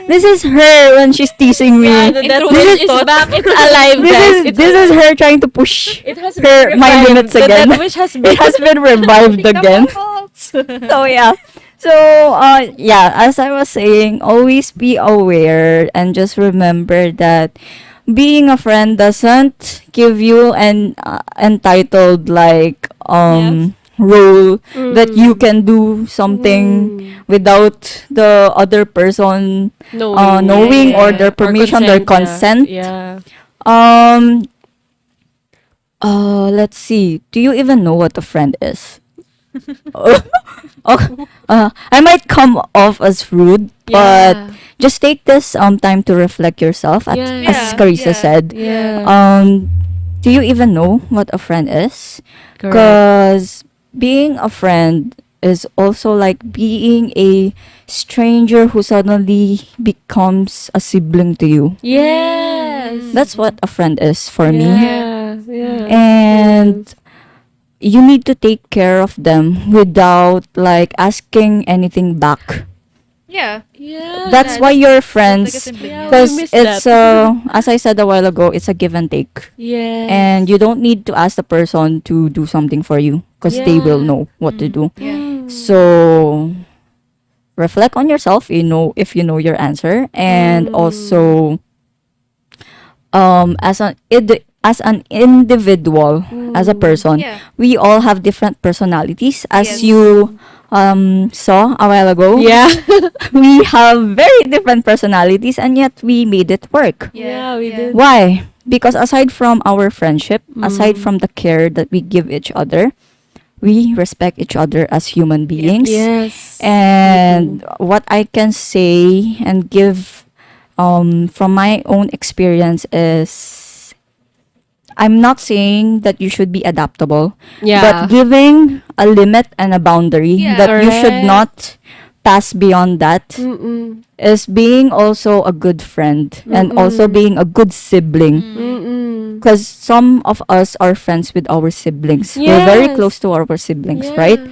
S3: This is her when she's teasing me.
S2: Yeah, the death wish is back. It's alive, guys.
S3: This is her trying to push
S2: It has
S3: her
S2: been
S3: my
S2: revived.
S3: limits
S2: The
S3: again.
S2: death wish has
S3: It
S2: been
S3: has been revived again. So yeah. So yeah, as I was saying, always be aware and just remember that being a friend doesn't give you an entitled like role that you can do something without the other person knowing or their permission, their consent.
S2: Yeah.
S3: Um let's see. Do you even know what a friend is? I might come off as rude, but
S2: Yeah.
S3: just take this time to reflect yourself.
S2: Yeah.
S3: As
S1: Yeah,
S3: Carissa
S1: yeah.
S3: said,
S2: Yeah.
S3: do you even know what a friend is?
S2: Correct.
S3: Because being a friend is also like being a stranger who suddenly becomes a sibling to you.
S2: Yes.
S3: That's what a friend is for me.
S2: Yeah. Yeah.
S3: And you need to take care of them without like asking anything back.
S1: Yeah.
S2: Yeah.
S3: That's why you're
S1: Like a
S3: friends.
S1: sibling.
S2: Yeah,
S3: Because
S2: we miss
S3: it's
S2: that.
S3: as I said a while ago, it's a give and take.
S2: Yes.
S3: And you don't need to ask the person to do something for you because they will
S2: Yeah.
S3: know what to do.
S1: Yeah.
S3: So reflect on yourself, if you know your answer, and also as an individual, as a person,
S1: Yeah.
S3: we all have different personalities. As
S1: Yes.
S3: you saw a while ago,
S2: Yeah.
S3: we have very different personalities, and yet we made it work.
S2: Yeah, we did.
S3: Why? Because aside from our friendship, aside from the care that we give each other, we respect each other as human beings.
S2: Yes.
S3: And what I can say and give from my own experience is I'm not saying that you should be adaptable,
S2: Yeah.
S3: but giving a limit and a boundary
S1: Yeah.
S3: that you should
S2: Correct.
S3: not pass beyond that
S2: Mm-mm.
S3: is being also a good friend and also being a good sibling.
S2: Mm-mm.
S3: Because some of us are friends with our siblings. We're very
S2: Yes.
S3: close to our siblings,
S2: Yeah.
S3: right?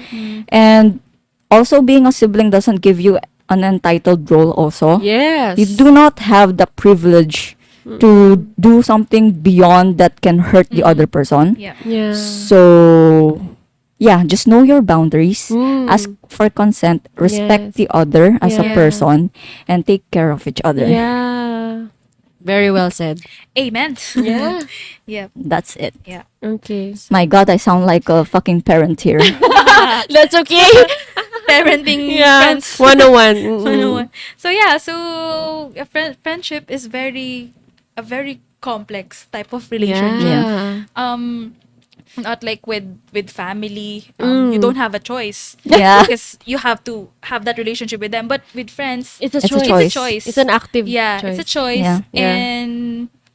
S3: And also being a sibling doesn't give you an entitled role also.
S2: Yes.
S3: You do not have the privilege to do something beyond that can hurt the other person.
S1: Yeah.
S2: Yeah.
S3: So yeah, just know your boundaries.
S2: Mm.
S3: Ask for consent, respect
S2: Yes.
S3: the other as a
S2: Yeah.
S3: person, and take care of each other.
S2: Yeah. Very well said.
S1: Amen.
S2: Yeah.
S1: Yeah.
S3: That's it.
S1: Yeah.
S2: Okay.
S3: My God, I sound like a fucking parent here.
S2: That's okay.
S1: Parenting
S2: Yeah.
S1: friends.
S2: 101.
S1: So yeah, so a friendship is a very complex type of relationship.
S2: Yeah.
S1: Not like with family. You don't have a choice.
S3: Yeah.
S1: Because you have to have that relationship with them. But with friends,
S2: It's a
S3: It's a
S2: choice.
S3: choice.
S1: it's a choice.
S2: It's an active
S1: Yeah,
S2: choice.
S1: it's a choice.
S3: Yeah.
S2: Yeah.
S1: And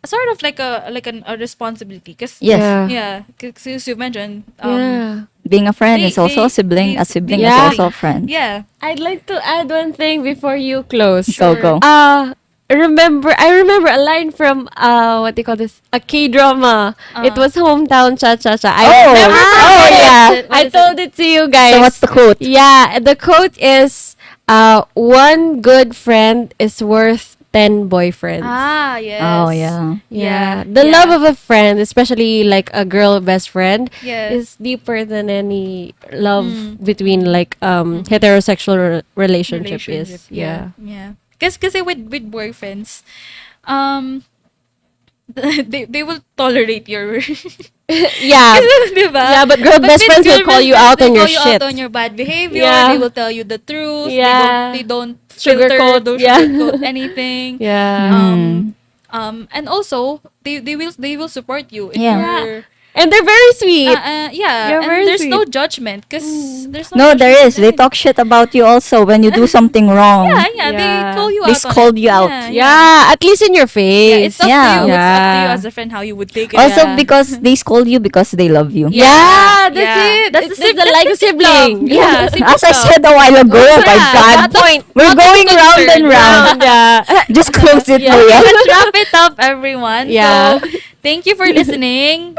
S1: sort of like a responsibility. Because
S3: Yes.
S1: yeah, because you mentioned
S2: Yeah.
S3: Being a friend
S1: They-
S3: is also a
S1: they-
S3: sibling. A
S1: they-
S3: sibling
S2: Yeah.
S3: is also a friend.
S1: yeah.
S2: I'd like to add one thing before you close.
S3: Go, go.
S2: I remember a line from what do you call this? A K-drama. It was Hometown Cha Cha Cha. I
S3: Oh,
S2: remember
S3: oh,
S2: it.
S3: yeah.
S2: I told it to you guys.
S3: So what's the quote?
S2: Yeah, the quote is one good friend is worth 10 boyfriends.
S1: Ah, yes.
S3: Oh, yeah.
S2: Yeah.
S1: Yeah,
S2: The
S1: yeah.
S2: love of a friend, especially like a girl best friend,
S1: Yes.
S2: is deeper than any love between like heterosexual relationship is. Yeah.
S1: Yeah. Because with boyfriends, um, they will tolerate your
S2: Yeah.
S1: diba?
S2: Yeah, but girl best
S1: with
S2: friends will
S1: girl
S2: call
S1: best
S2: you
S1: friends,
S2: out
S1: they
S2: on your
S1: call you
S2: shit.
S1: out on your bad behavior.
S2: Yeah.
S1: They will tell you the truth.
S2: Yeah.
S1: They don't
S2: Sugarcoat,
S1: don't
S2: yeah.
S1: sugarcoat anything.
S2: Yeah.
S1: And also they will support you in
S3: Yeah.
S1: your
S2: And they're very sweet.
S1: yeah,
S2: You're
S1: and
S2: very
S1: there's no
S2: sweet.
S1: judgment because there's
S3: No, there
S1: judgment
S3: is. They
S1: anything.
S3: talk shit about you also when you do something wrong.
S1: Yeah, they
S2: Yeah.
S1: call you
S3: They
S1: out on
S3: scold
S1: it.
S3: you out.
S2: Yeah, at least in your
S1: Yeah,
S2: face.
S1: it's up to
S3: Yeah.
S1: you. It's up to you
S2: Yeah.
S1: as a friend how you would take it.
S3: Also
S2: Yeah.
S3: because they scold you because they love you.
S2: Yeah, that's
S1: Yeah.
S2: it.
S1: That's
S2: It's
S1: the
S2: just like a sibling.
S1: Yeah,
S3: As I said a while ago, oh my
S1: Yeah,
S3: God.
S1: not the-
S3: We're
S1: not the
S3: going round and
S1: concern.
S3: round.
S2: Yeah.
S3: Just close it,
S2: Yeah.
S3: Maria.
S1: Let's wrap it up, everyone.
S2: Yeah.
S1: So, thank you for listening.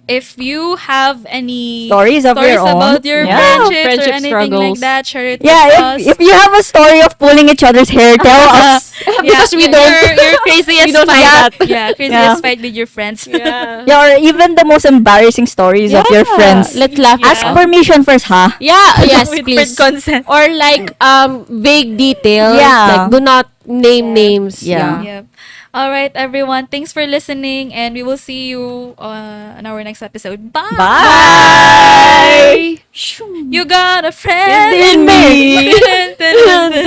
S1: If you have any
S3: Stories of your own.
S1: about your
S3: Yeah.
S1: friendships or
S2: Friendship
S1: anything
S2: struggles.
S1: like that, share it with
S3: Yeah,
S1: us.
S3: if you have a story of pulling each other's hair, tell us.
S2: Because we don't.
S1: Your craziest
S2: We don't
S1: fight.
S2: have that.
S1: Yeah, craziest
S3: Yeah.
S1: fight with your friends.
S2: Yeah.
S3: Yeah, or even the most embarrassing stories of your friends.
S2: Let's laugh.
S3: Ask
S2: it out.
S3: permission first, huh?
S2: Yeah, yes,
S1: With
S2: please.
S1: consent.
S2: Or like vague details.
S3: Yeah.
S2: Like do not name names.
S3: Yeah.
S1: Yep. All right, everyone. Thanks for listening, and we will see you on our next episode. Bye.
S3: Bye.
S1: You got a friend
S3: In me.
S1: me.